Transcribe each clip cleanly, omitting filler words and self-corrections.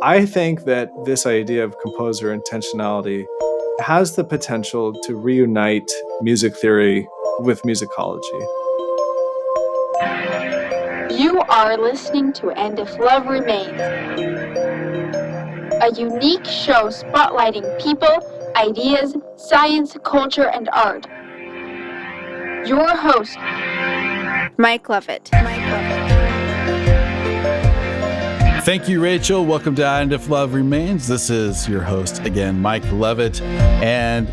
I think that this idea of composer intentionality has the potential to reunite music theory with musicology. You are listening to And If Love Remains, a unique show spotlighting people, ideas, science, culture, and art. Your host, Mike Lovett. Thank you, Rachel. Welcome to And If Love Remains. This is your host again, Mike Lovett, and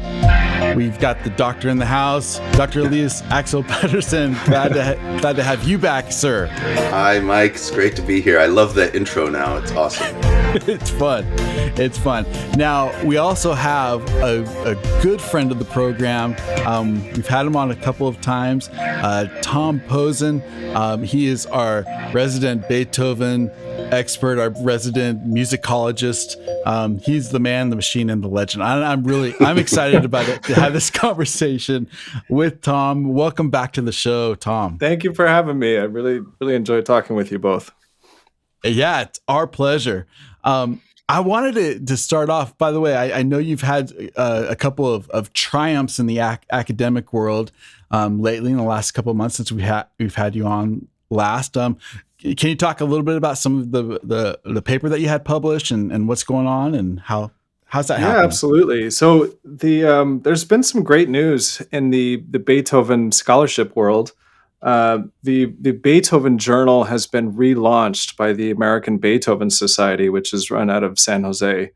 we've got the doctor in the house, Dr. Elias Axel Pedersen. Glad to have you back, sir. Hi, Mike. It's great to be here. I love that intro now. It's awesome. It's fun. Now, we also have a good friend of the program. We've had him on a couple of times. Tom Posen. He is our resident Beethoven expert, our resident musicologist. He's the man, the machine, and the legend. I'm excited about it to have this conversation with Tom. Welcome back to the show, Tom. Thank you for having me. I really enjoyed talking with you both. Yeah, it's our pleasure. I wanted to start off, by the way, I know you've had a couple of triumphs in the academic world lately in the last couple of months since we've had you on last. Can you talk a little bit about some of the paper that you had published and what's going on and how's that happening? Yeah, absolutely. So there's been some great news in the Beethoven scholarship world. The Beethoven Journal has been relaunched by the American Beethoven Society, which is run out of San Jose.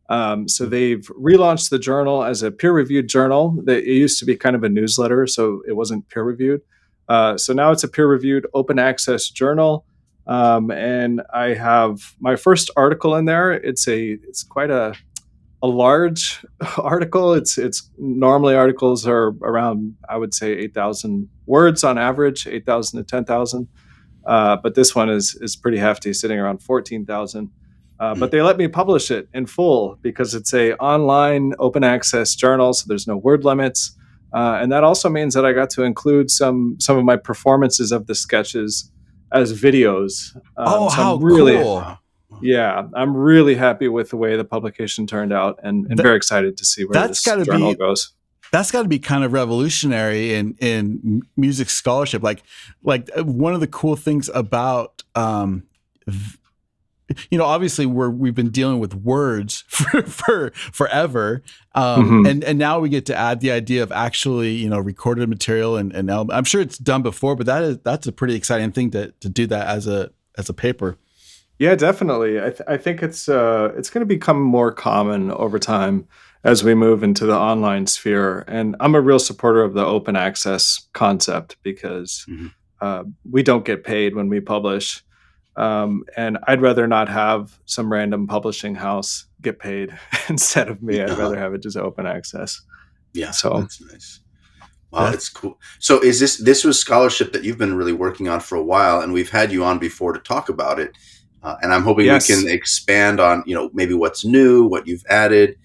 So they've relaunched the journal as a peer-reviewed journal. It used to be kind of a newsletter, so it wasn't peer-reviewed. So now it's a peer-reviewed open access journal. And I have my first article in there. It's quite a large article. It's normally articles are around, I would say, 8,000 words on average, 8,000 to 10,000. But this one is pretty hefty, sitting around 14,000. But they let me publish it in full because it's a online open access journal, so there's no word limits. And that also means that I got to include some of my performances of the sketches as videos. How cool. Yeah, I'm really happy with the way the publication turned out and very excited to see where this journal goes. That's got to be kind of revolutionary in music scholarship. Like one of the cool things about, obviously we've been dealing with words for forever. And now we get to add the idea of actually, recorded material and I'm sure it's done before, but that's a pretty exciting thing to do that as a paper. Yeah, definitely. I think it's going to become more common over time as we move into the online sphere. And I'm a real supporter of the open access concept because we don't get paid when we publish. And I'd rather not have some random publishing house get paid instead of me. I'd rather have it just open access. Yeah, so that's nice. Wow, that's cool. So this was scholarship that you've been really working on for a while, and we've had you on before to talk about it. And I'm hoping we can expand on, maybe what's new, what you've added.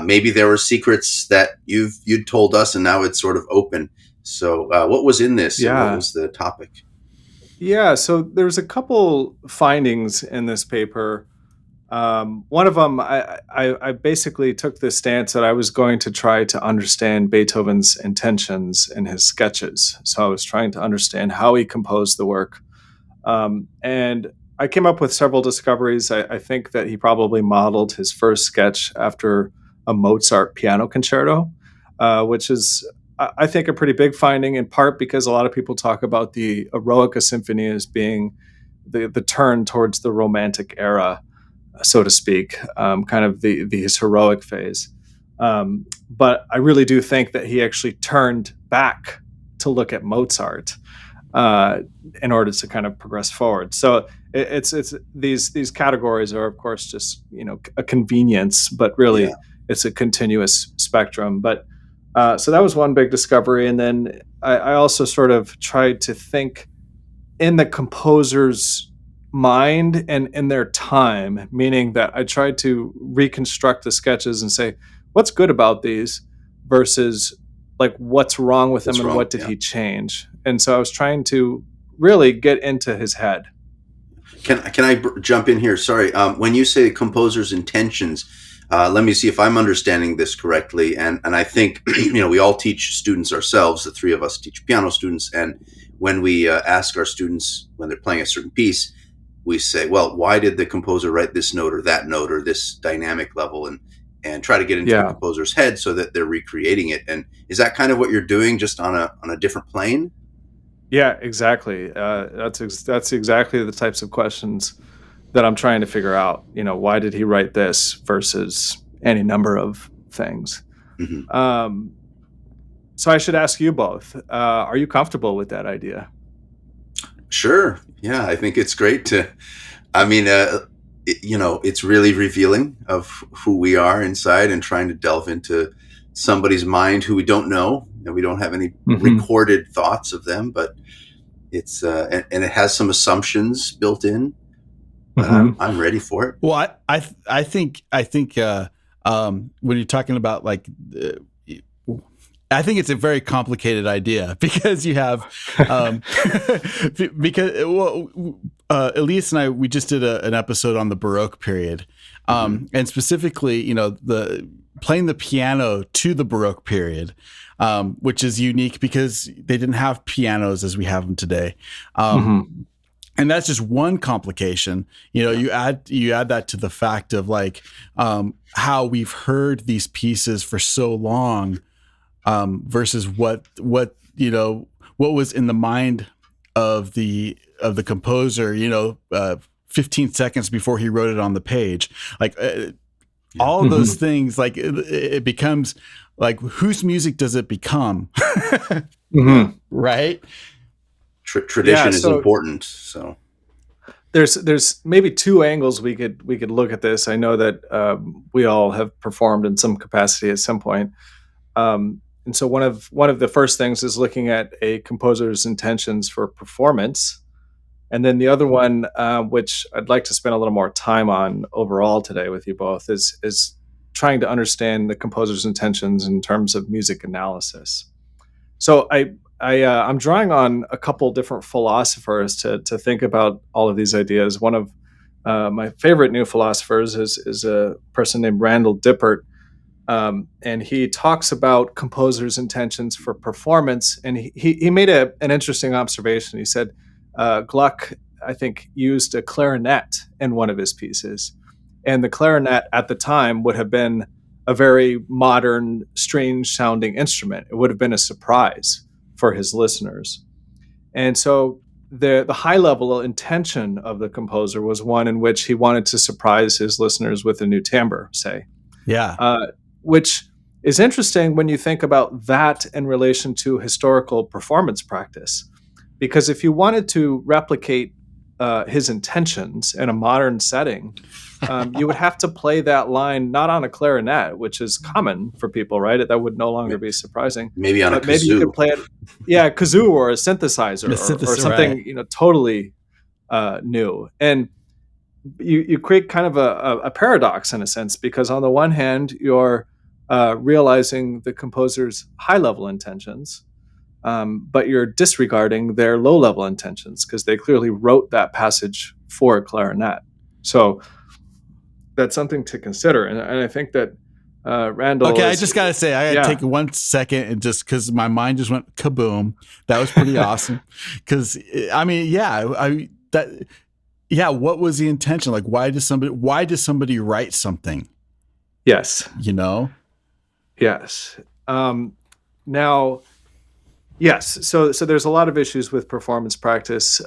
Maybe there were secrets that you'd told us, and now it's sort of open. So what was in this? Yeah. And what was the topic? Yeah, so there's a couple findings in this paper. One of them, I basically took the stance that I was going to try to understand Beethoven's intentions in his sketches. So I was trying to understand how he composed the work. And I came up with several discoveries. I think that he probably modeled his first sketch after a Mozart piano concerto, which is, I think, a pretty big finding, in part because a lot of people talk about the Eroica Symphony as being the turn towards the Romantic era, so to speak, kind of his heroic phase. But I really do think that he actually turned back to look at Mozart in order to kind of progress forward. So it's these categories are, of course, just a convenience, but really it's a continuous spectrum. But so that was one big discovery, and then I also sort of tried to think in the composer's mind and in their time, meaning that I tried to reconstruct the sketches and say what's good about these versus like what's wrong with them and what did he change. And so I was trying to really get into his head. Can I jump in here? Sorry. When you say composer's intentions, let me see if I'm understanding this correctly. And I think, we all teach students ourselves. The three of us teach piano students. And when we ask our students when they're playing a certain piece, we say, well, why did the composer write this note or that note or this dynamic level? And try to get into the composer's head so that they're recreating it. And is that kind of what you're doing, just on a different plane? Yeah, exactly. That's exactly the types of questions that I'm trying to figure out. Why did he write this versus any number of things? Mm-hmm. So I should ask you both, are you comfortable with that idea? Sure. Yeah, I think it's great it's really revealing of who we are inside, and trying to delve into somebody's mind who we don't know, and we don't have any recorded thoughts of them, but it's and it has some assumptions built in. But I'm ready for it. Well, I think when you're talking about I think it's a very complicated idea, because you have Elise and I, we just did an episode on the Baroque period, and specifically, playing the piano to the Baroque period, which is unique because they didn't have pianos as we have them today. And that's just one complication. You add that to the fact of how we've heard these pieces for so long, versus what was in the mind of the composer, 15 seconds before he wrote it on the page. All of those things, it becomes whose music does it become? Right? Tradition is important. So there's maybe two angles we could look at this. I know that we all have performed in some capacity at some point. And so one of the first things is looking at a composer's intentions for performance. And then the other one, which I'd like to spend a little more time on overall today with you both, is trying to understand the composer's intentions in terms of music analysis. So I'm drawing on a couple different philosophers to think about all of these ideas. One of my favorite new philosophers is a person named Randall Dippert. And he talks about composers' intentions for performance. And he made an interesting observation. He said Gluck, I think, used a clarinet in one of his pieces. And the clarinet at the time would have been a very modern, strange-sounding instrument. It would have been a surprise for his listeners. And so the high-level intention of the composer was one in which he wanted to surprise his listeners with a new timbre, say. Yeah. Which is interesting when you think about that in relation to historical performance practice. Because if you wanted to replicate his intentions in a modern setting, you would have to play that line not on a clarinet, which is common for people, right? That would no longer be surprising. Maybe on a kazoo. Maybe you could play it, kazoo or a synthesizer, or something right. Totally new. And you create kind of a paradox in a sense, because on the one hand, you're realizing the composer's high-level intentions, but you're disregarding their low-level intentions because they clearly wrote that passage for a clarinet. So that's something to consider. And I think that Randall... Okay, I just got to say, I got to take 1 second, and just because my mind just went kaboom. That was pretty awesome. Because, what was the intention? Why does somebody write something? Yes. Yes. Now, yes. So there's a lot of issues with performance practice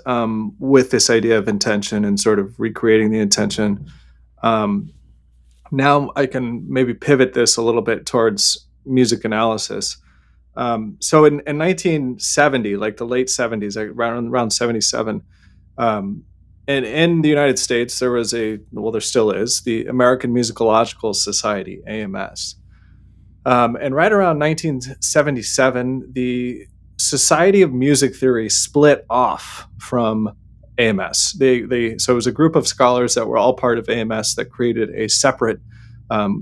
with this idea of intention and sort of recreating the intention. Now I can maybe pivot this a little bit towards music analysis. So in 1970, the late 70s, around 77, and in the United States, there still is, the American Musicological Society, AMS. And right around 1977, the Society of Music Theory split off from AMS. So it was a group of scholars that were all part of AMS that created a separate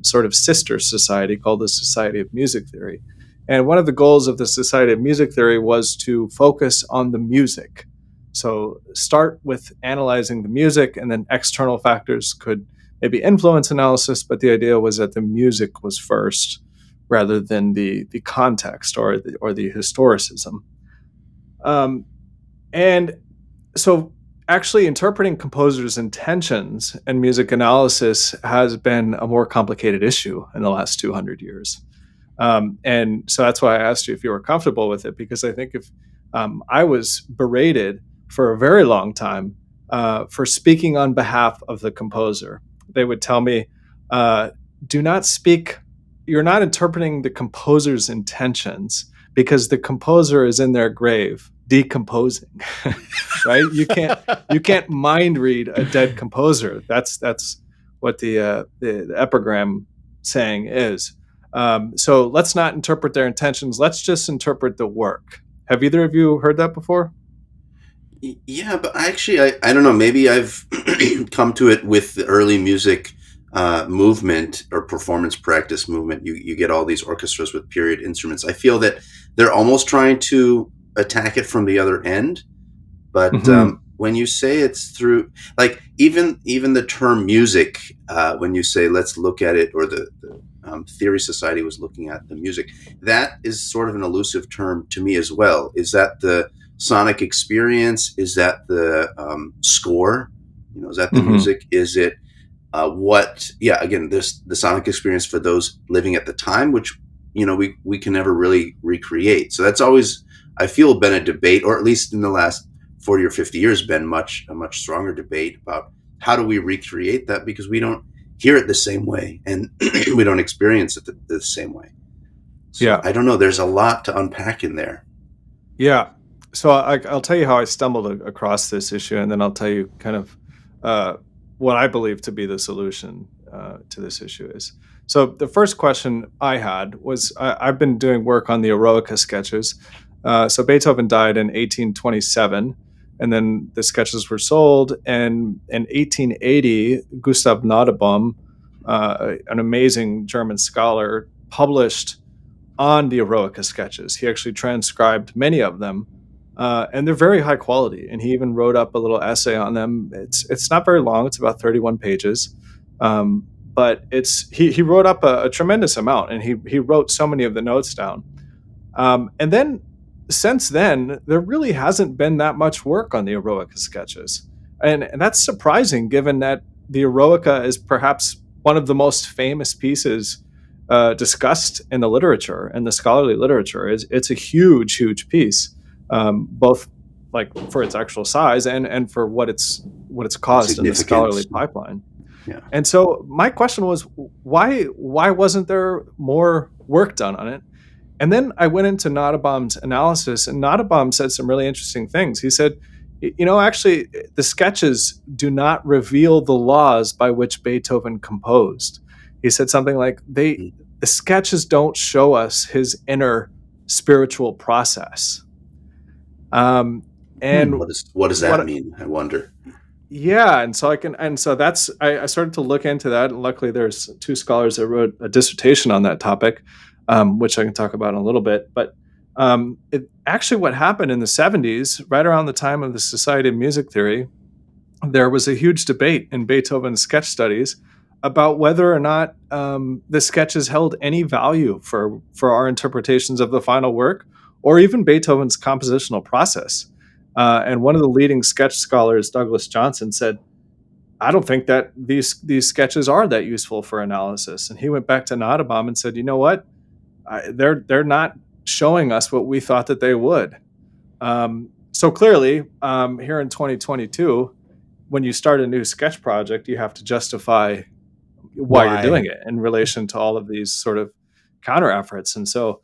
sort of sister society called the Society of Music Theory. And one of the goals of the Society of Music Theory was to focus on the music So start with analyzing the music, and then external factors could maybe influence analysis, but the idea was that the music was first rather than the context or the historicism. And so actually interpreting composers' intentions and music analysis has been a more complicated issue in the last 200 years. And so that's why I asked you if you were comfortable with it, because I think if I was berated for a very long time for speaking on behalf of the composer. They would tell me, do not speak, you're not interpreting the composer's intentions because the composer is in their grave decomposing. Right? You can't mind read a dead composer. That's what the epigram saying is. So let's not interpret their intentions. Let's just interpret the work. Have either of you heard that before? Yeah, but actually, I don't know. Maybe I've come to it with the early music movement or performance practice movement. You get all these orchestras with period instruments. I feel that they're almost trying to attack it from the other end. But when you say it's through, like even the term music, when you say let's look at it, or the Theory Society was looking at the music, that is sort of an elusive term to me as well. Is that the sonic experience? Is that the score? Is that the music? Is it what? Yeah, again, this the sonic experience for those living at the time, which we can never really recreate. So that's always, I feel, been a debate, or at least in the last 40 or 50 years, been a much stronger debate about how do we recreate that, because we don't hear it the same way and we don't experience it the same way. So Yeah. I don't know. There's a lot to unpack in there. Yeah. So I'll tell you how I stumbled across this issue, and then I'll tell you kind of what I believe to be the solution to this issue is. So the first question I had was, I've been doing work on the Eroica sketches. So Beethoven died in 1827, and then the sketches were sold. And in 1880, Gustav Nottebohm, an amazing German scholar, published on the Eroica sketches. He actually transcribed many of them, and they're very high quality. And he even wrote up a little essay on them. It's not very long; it's about 31 pages, but he wrote up a tremendous amount, and he wrote so many of the notes down. And then since then, there really hasn't been that much work on the Eroica sketches, and that's surprising given that the Eroica is perhaps one of the most famous pieces discussed in the literature and the scholarly literature. It's a huge piece, both like for its actual size and for what it's caused in the scholarly pipeline. Yeah. And so my question was, why wasn't there more work done on it? And then I went into Nottebohm's analysis, and Nottebohm said some really interesting things. He said, actually, the sketches do not reveal the laws by which Beethoven composed. He said something like, the sketches don't show us his inner spiritual process. And what does that mean? I wonder. Yeah, and so I started to look into that, and luckily there's two scholars that wrote a dissertation on that topic, which I can talk about in a little bit. But actually, what happened in the 70s, right around the time of the Society of Music Theory, there was a huge debate in Beethoven's sketch studies about whether or not the sketches held any value for our interpretations of the final work, or even Beethoven's compositional process. And one of the leading sketch scholars, Douglas Johnson, said, I don't think that these sketches are that useful for analysis. And he went back to Nottebohm and said, you know what? They're not showing us what we thought that they would. So clearly, here in 2022, when you start a new sketch project, you have to justify why you're doing it in relation to all of these sort of counter efforts. And so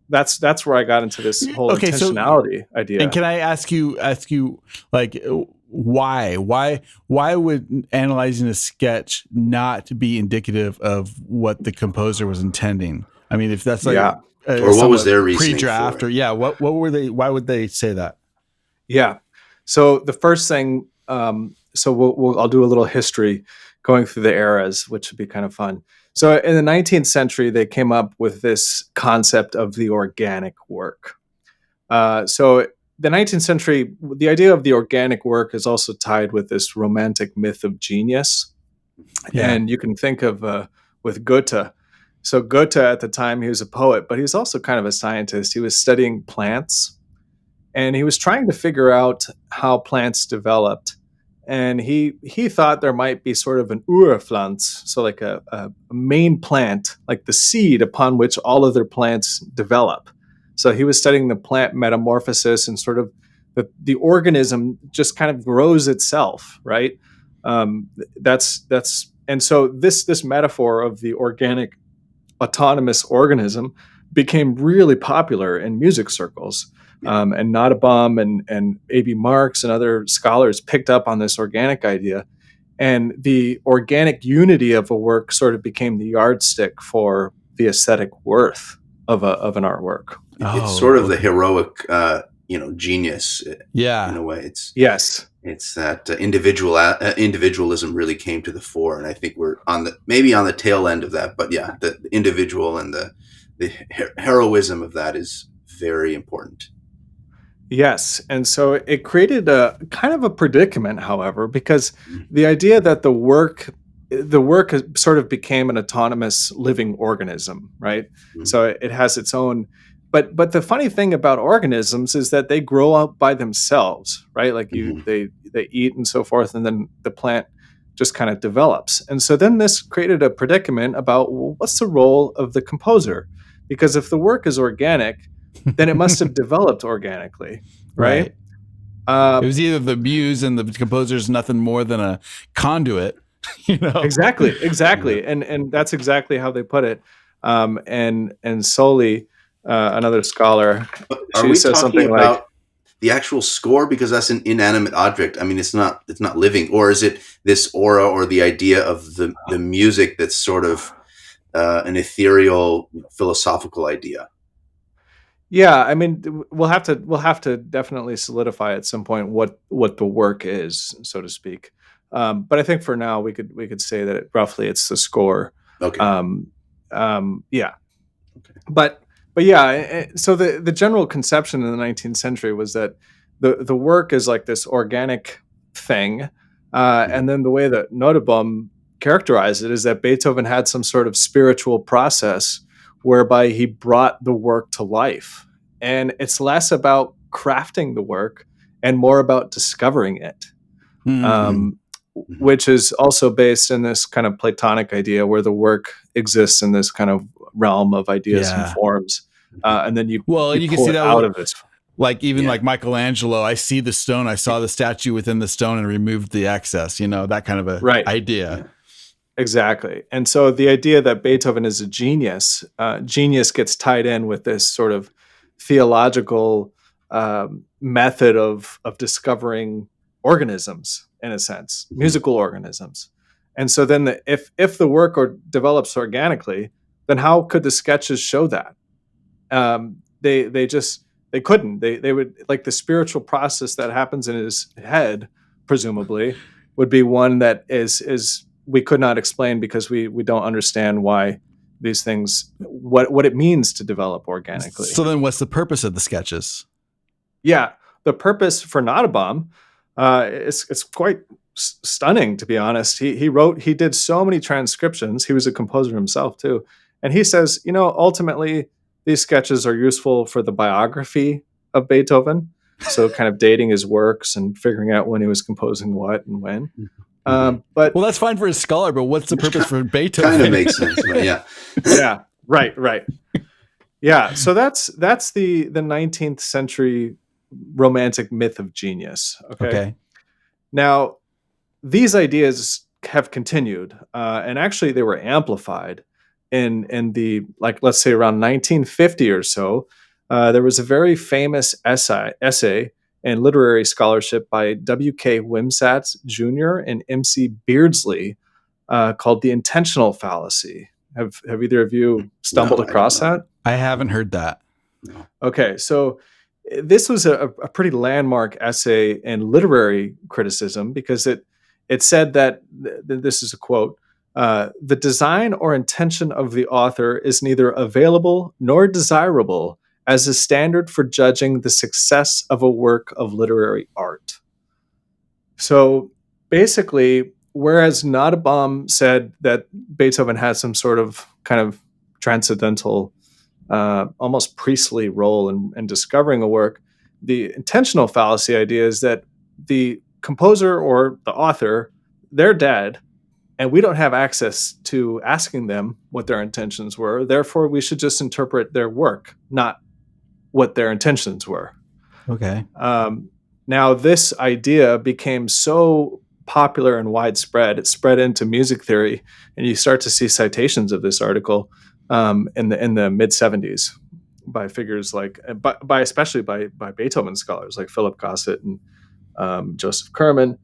that's where I got into this whole intentionality idea. And can I ask you like, why would analyzing a sketch not be indicative of what the composer was intending? I mean, if that's like, or what was their reasoning pre-draft, for it? Or what were they? Why would they say that? Yeah. So the first thing, I'll do a little history going through the eras, which would be kind of fun. So in the 19th century, they came up with this concept of the organic work. So the 19th century, the idea of the organic work is also tied with this romantic myth of genius. Yeah. And you can think of with Goethe. So Goethe at the time, he was a poet, but he was also kind of a scientist. He was studying plants, and he was trying to figure out how plants developed. And he thought there might be sort of an Urpflanz, so like a main plant, like the seed upon which all other plants develop. So he was studying the plant metamorphosis and sort of the organism just kind of grows itself, right? That's and so this metaphor of the organic autonomous organism became really popular in music circles. And Nottebohm and A.B. Marx and other scholars picked up on this organic idea. And the organic unity of a work sort of became the yardstick for the aesthetic worth of an artwork. It's sort of the heroic, genius. Yeah. In a way, it's that individualism really came to the fore, and I think we're maybe on the tail end of that. But yeah, the individual and the heroism of that is very important. Yes. And so it created a kind of a predicament, however, because the idea that the work sort of became an autonomous living organism, right? Mm-hmm. So it has its own, but the funny thing about organisms is that they grow up by themselves, right? Like they eat and so forth, and then the plant just kind of develops. And so then this created a predicament about, well, what's the role of the composer? Because if the work is organic, then it must have developed organically, right? It was either the muse, and the composer's nothing more than a conduit, Exactly. And that's exactly how they put it. And Soli, another scholar, she says something about like the actual score, because that's an inanimate object. I mean, it's not living, or is it this aura or the idea of the music that's sort of an ethereal philosophical idea? Yeah, I mean, we'll have to definitely solidify at some point what the work is, so to speak. But I think for now we could say that roughly it's the score. Okay. Yeah. Okay. But yeah, so the general conception in the 19th century was that the work is like this organic thing, and then the way that Nottebohm characterized it is that Beethoven had some sort of spiritual process whereby he brought the work to life. And it's less about crafting the work and more about discovering it, which is also based in this kind of Platonic idea where the work exists in this kind of realm of ideas and forms. And then you can pull see it that out of it. Like like Michelangelo, I see the stone, I saw the statue within the stone and removed the excess, that kind of idea. Yeah. Exactly. And so the idea that Beethoven is a genius gets tied in with this sort of theological method of discovering organisms, in a sense, musical organisms. And so then if the work develops organically, then how could the sketches show that? They couldn't. They would, like, the spiritual process that happens in his head, presumably, would be one that is we could not explain, because we don't understand why these things, what it means to develop organically. So then what's the purpose of the sketches? Yeah, the purpose for Nottebohm is quite stunning, to be honest. He did so many transcriptions. He was a composer himself too. And he says, ultimately these sketches are useful for the biography of Beethoven. So kind of dating his works and figuring out when he was composing what and when. But that's fine for a scholar, but what's the purpose for Beethoven? Kind of makes sense, but yeah. Yeah, right. Yeah, so that's the 19th century romantic myth of genius. Okay. Now, these ideas have continued, and actually they were amplified in the, like, let's say around 1950 or so. There was a very famous essay and literary scholarship by W.K. Wimsatt Jr. and M.C. Beardsley called The Intentional Fallacy. Have either of you stumbled across that? I haven't heard that. Okay, so this was a pretty landmark essay in literary criticism, because it said that, this is a quote, the design or intention of the author is neither available nor desirable as a standard for judging the success of a work of literary art. So basically, whereas Nottebohm said that Beethoven had some sort of kind of transcendental, almost priestly role in discovering a work, the intentional fallacy idea is that the composer or the author, they're dead, and we don't have access to asking them what their intentions were. Therefore, we should just interpret their work, not what their intentions were. Okay. Now, this idea became so popular and widespread, it spread into music theory, and you start to see citations of this article in the mid 70s by figures like, especially by Beethoven scholars like Philip Gossett and Joseph Kerman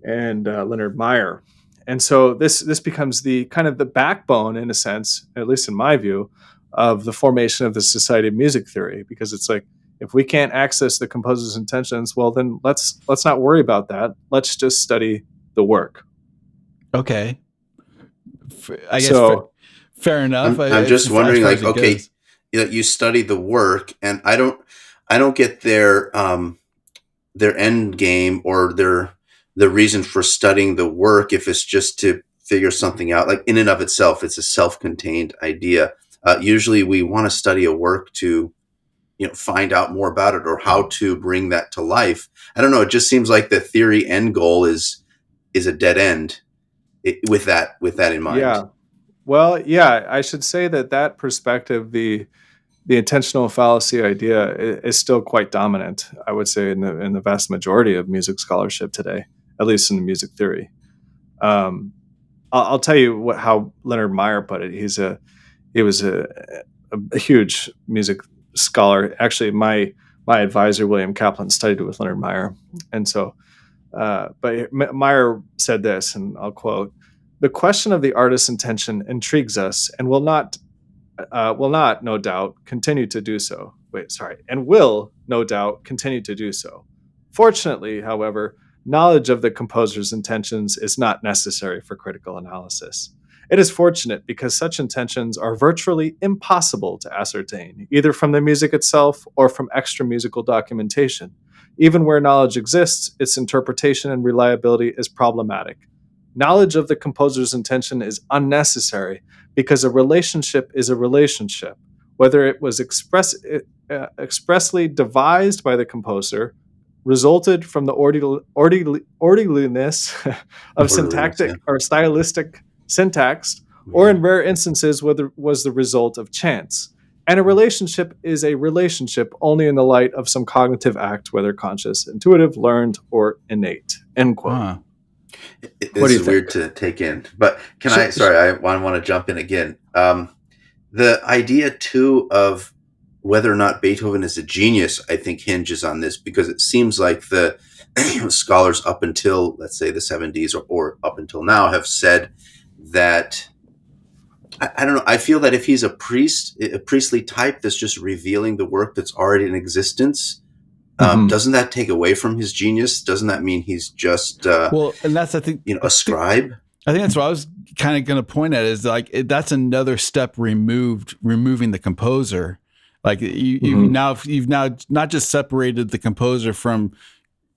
and Leonard Meyer. And so this becomes the kind of the backbone, in a sense, at least in my view, of the formation of the Society of Music Theory, because it's like, if we can't access the composer's intentions, well, then let's not worry about that. Let's just study the work. Okay. I guess fair enough. I'm just wondering, like, okay, you study the work, and I don't get their end game or the reason for studying the work if it's just to figure something out. Like, in and of itself, it's a self-contained idea. Usually we want to study a work to find out more about it or how to bring that to life. I don't know. It just seems like the theory end goal is a dead end with that in mind. Yeah. Well, yeah, I should say that perspective, the intentional fallacy idea, is still quite dominant, I would say, in the vast majority of music scholarship today, at least in the music theory. I'll tell you how Leonard Meyer put it. He was a huge music scholar. Actually, my advisor, William Kaplan, studied with Leonard Meyer. And so, but Meyer said this, and I'll quote, "The question of the artist's intention intrigues us and will not, no doubt, continue to do so. And will, no doubt, continue to do so. Fortunately, however, knowledge of the composer's intentions is not necessary for critical analysis. It is fortunate because such intentions are virtually impossible to ascertain, either from the music itself or from extra-musical documentation. Even where knowledge exists, its interpretation and reliability is problematic. Knowledge of the composer's intention is unnecessary because a relationship is a relationship, whether it was expressly devised by the composer, resulted from the orderliness of syntactic or stylistic syntax, or in rare instances was the result of chance. And a relationship is a relationship only in the light of some cognitive act, whether conscious, intuitive, learned, or innate." End quote. This is weird to take in, but I want to jump in again. The idea too of whether or not Beethoven is a genius, I think, hinges on this, because it seems like the scholars up until, let's say, the 70s or up until now have said that, I don't know, I feel that if he's a priestly type that's just revealing the work that's already in existence, doesn't that take away from his genius? Doesn't that mean he's just and that's, I think, a scribe? I think that's what I was kind of going to point at, is like that's another step removing the composer. Like you've now not just separated the composer from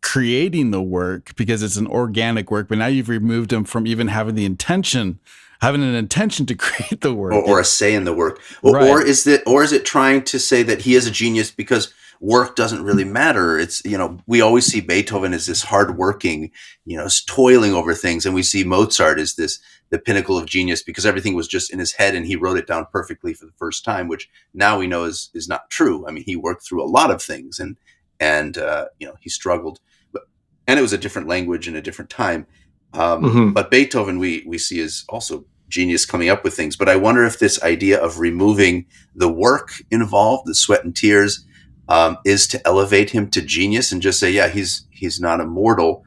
creating the work because it's an organic work, but now you've removed him from even having an intention to create the work or a say in the work. Right. Or is it trying to say that he is a genius because work doesn't really matter? It's, we always see Beethoven as this hardworking, toiling over things, and we see Mozart as the pinnacle of genius because everything was just in his head and he wrote it down perfectly for the first time, which now we know is not true. I mean, he worked through a lot of things and he struggled, and it was a different language and a different time. But Beethoven we see as also genius coming up with things. But I wonder if this idea of removing the work involved, the sweat and tears, is to elevate him to genius and just say, yeah, he's not immortal.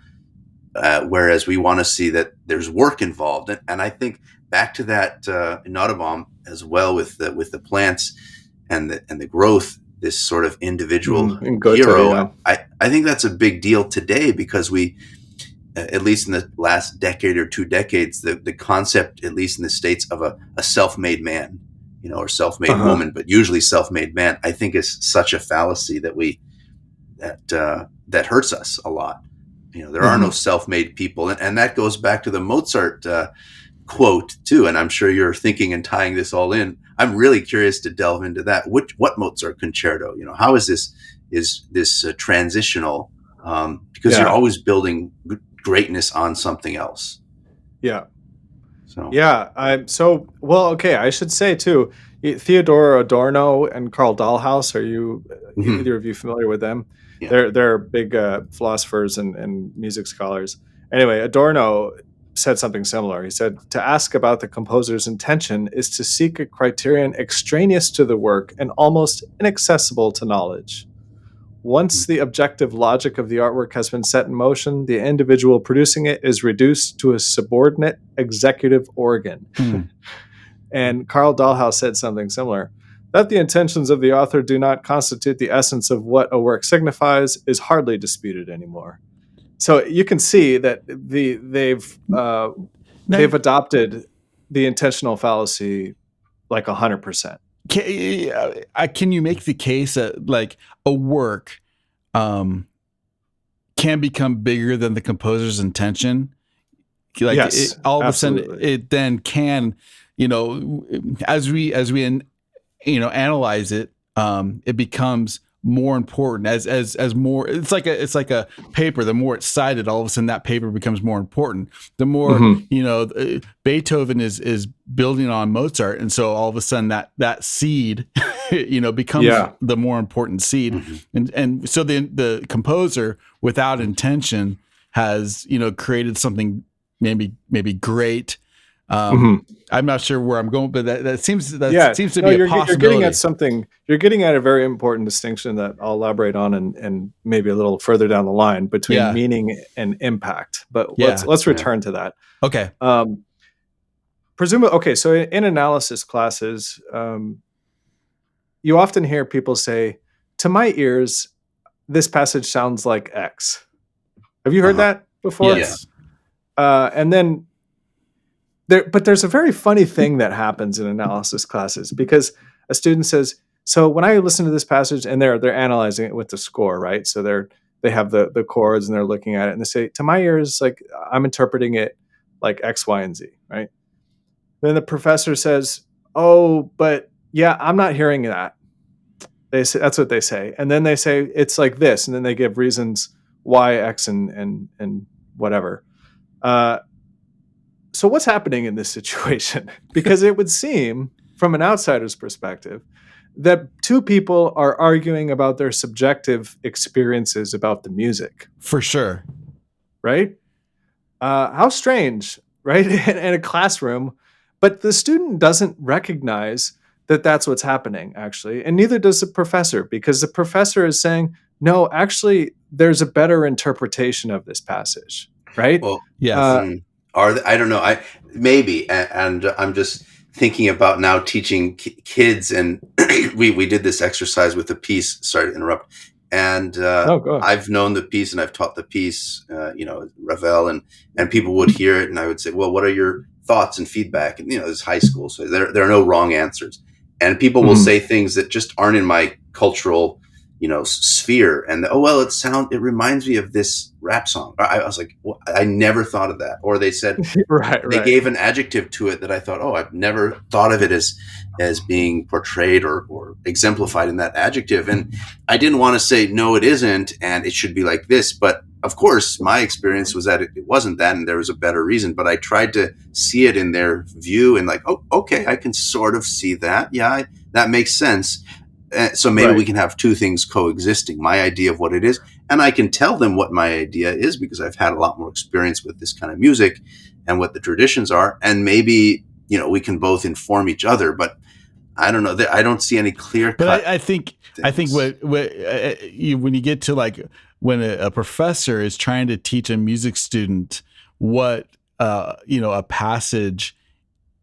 Whereas we want to see that there's work involved. And I think back to that Nottebohm as well with the plants and the growth, this sort of individual hero. Yeah. I think that's a big deal today because we, at least in the last decade or 2 decades, the concept, at least in the States, of a self-made man, or self-made woman, but usually self-made man, I think is such a fallacy that hurts us a lot. There are no self-made people, and that goes back to the Mozart quote too. And I'm sure you're thinking and tying this all in. I'm really curious to delve into that. What Mozart concerto? How is this transitional? Because you're always building greatness on something else. Yeah. So okay. I should say too, Theodor Adorno and Karl Dahlhaus. Are you either of you familiar with them? Yeah. They're big philosophers and music scholars. Anyway, Adorno said something similar. He said, to ask about the composer's intention is to seek a criterion extraneous to the work and almost inaccessible to knowledge. Once the objective logic of the artwork has been set in motion, the individual producing it is reduced to a subordinate executive organ. And Karl Dahlhaus said something similar. That the intentions of the author do not constitute the essence of what a work signifies is hardly disputed anymore. So you can see that they've adopted the intentional fallacy like 100%. Can you make the case that like a work can become bigger than the composer's intention? Like yes, all of absolutely. a sudden it then can, as we analyze it, it becomes more important as more. It's like a paper. The more it's cited, all of a sudden that paper becomes more important. The more Beethoven is building on Mozart, and so all of a sudden that seed, becomes the more important seed, and so the composer without intention has created something maybe great. I'm not sure where I'm going, but that seems to be a possibility. You're getting at something. You're getting at a very important distinction that I'll elaborate on and maybe a little further down the line between meaning and impact. But let's return to that. Okay. Presumably, okay. So in analysis classes, you often hear people say, "To my ears, this passage sounds like X." Have you heard that before? Yes. And then. But there's a very funny thing that happens in analysis classes because a student says, so when I listen to this passage and they're analyzing it with the score, right? So they have the chords and they're looking at it and they say, to my ears, like I'm interpreting it like X, Y, and Z, right? Then the professor says, oh, but yeah, I'm not hearing that. They say, that's what they say. And then they say, it's like this. And then they give reasons why X and whatever. So what's happening in this situation? Because it would seem, from an outsider's perspective, that two people are arguing about their subjective experiences about the music. For sure. Right? How strange, right? In a classroom. But the student doesn't recognize that that's what's happening, actually. And neither does the professor, because the professor is saying, no, actually, there's a better interpretation of this passage, right? Well, yes. I don't know. Maybe, and I'm just thinking about now teaching kids, and we did this exercise with a piece. Sorry to interrupt. And I've known the piece, and I've taught the piece. Ravel, and people would hear it, and I would say, "Well, what are your thoughts and feedback?" And it's high school, so there are no wrong answers. And people will say things that just aren't in my cultural sphere, and it reminds me of this rap song. I was like, well, I never thought of that. Or they said they gave an adjective to it that I thought, I've never thought of it as being portrayed or exemplified in that adjective. And I didn't want to say no, it isn't, and it should be like this. But of course, my experience was that it wasn't that, and there was a better reason. But I tried to see it in their view, and like, oh, okay, I can sort of see that. Yeah, that makes sense. So maybe we can have two things coexisting, my idea of what it is, and I can tell them what my idea is because I've had a lot more experience with this kind of music and what the traditions are. And maybe, we can both inform each other, but I don't know. I don't see any clear cut. But I think when you get to like when a professor is trying to teach a music student what, a passage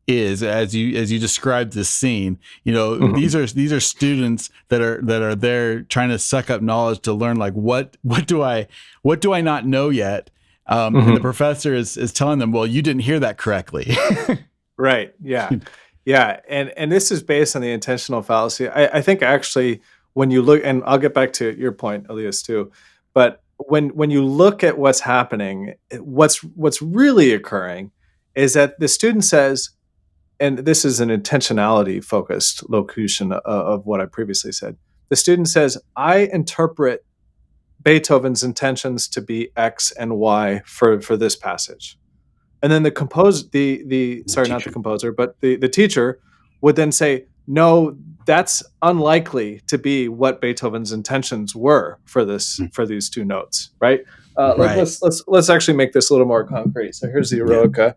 is, as you described this scene, these are students that are there trying to suck up knowledge to learn like what do I not know yet, and the professor is telling them, well, you didn't hear that correctly. Right. Yeah. Yeah, and this is based on the intentional fallacy. I think actually when you look, and I'll get back to your point, Elias, too, but when you look at what's happening, what's really occurring is that the student says, and this is an intentionality focused locution of what I previously said. The student says, I interpret Beethoven's intentions to be X and Y for this passage. And then not the Teacher. composer, but the teacher would then say, no, that's unlikely to be what Beethoven's intentions were for these two notes, right? Right. Let's actually make this a little more concrete. So here's the eroica.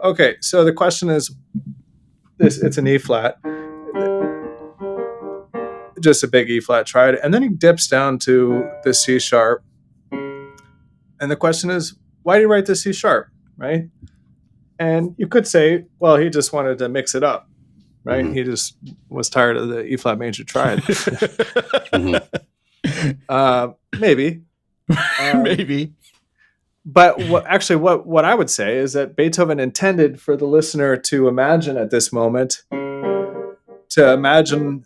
Okay, so the question is this: it's an E flat, just a big E flat triad, and then he dips down to the C sharp. And the question is, why do you write the C sharp, right? And you could say, well, he just wanted to mix it up, right? Mm-hmm. He just was tired of the E flat major triad. Maybe. Maybe. But what I would say is that Beethoven intended for the listener to imagine at this moment, to imagine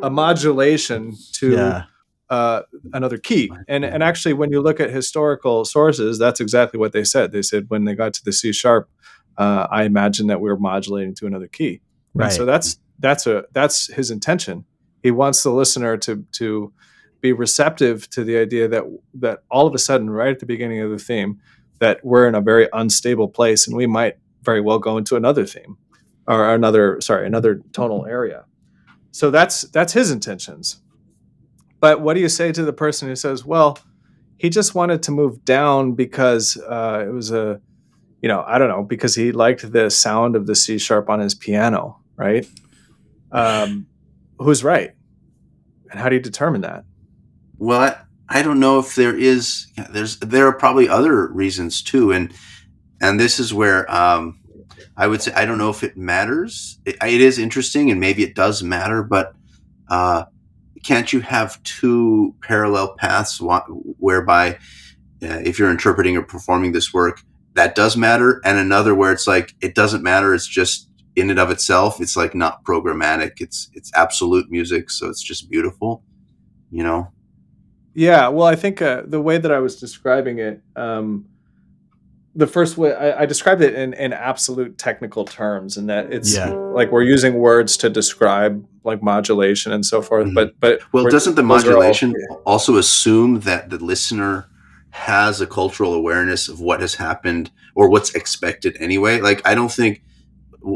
a modulation to another key. And actually, when you look at historical sources, that's exactly what they said. They said when they got to the C sharp, I imagine that we were modulating to another key. Right. And so that's his intention. He wants the listener to be receptive to the idea that all of a sudden, right at the beginning of the theme, that we're in a very unstable place, and we might very well go into another theme or another tonal area. So that's his intentions. But what do you say to the person who says, well, he just wanted to move down because it was because he liked the sound of the C sharp on his piano, right? Who's right? And how do you determine that? Well, I don't know if there are probably other reasons too. And this is where I would say, I don't know if it matters. It is interesting, and maybe it does matter, but can't you have two parallel paths whereby if you're interpreting or performing this work, that does matter, and another where it's like, it doesn't matter, it's just in and of itself, it's like not programmatic, it's absolute music, so it's just beautiful, you know? Yeah, well, I think the way that I was describing it, the first way I described it in absolute technical terms, and that it's like we're using words to describe like modulation and so forth. Mm-hmm. But well, doesn't the modulation also assume that the listener has a cultural awareness of what has happened or what's expected anyway? Like, I don't think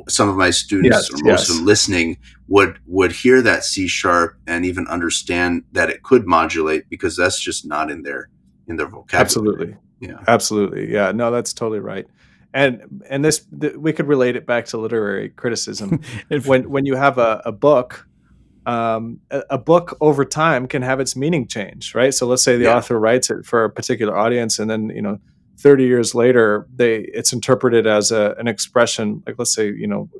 some of my students or most of them listening would hear that C sharp and even understand that it could modulate, because that's just not in their vocabulary. Absolutely. Yeah. Absolutely. Yeah. No, that's totally right. And this we could relate it back to literary criticism. when you have a book, a book over time can have its meaning change, right? So let's say the author writes it for a particular audience, and then 30 years later it's interpreted as an expression, like let's say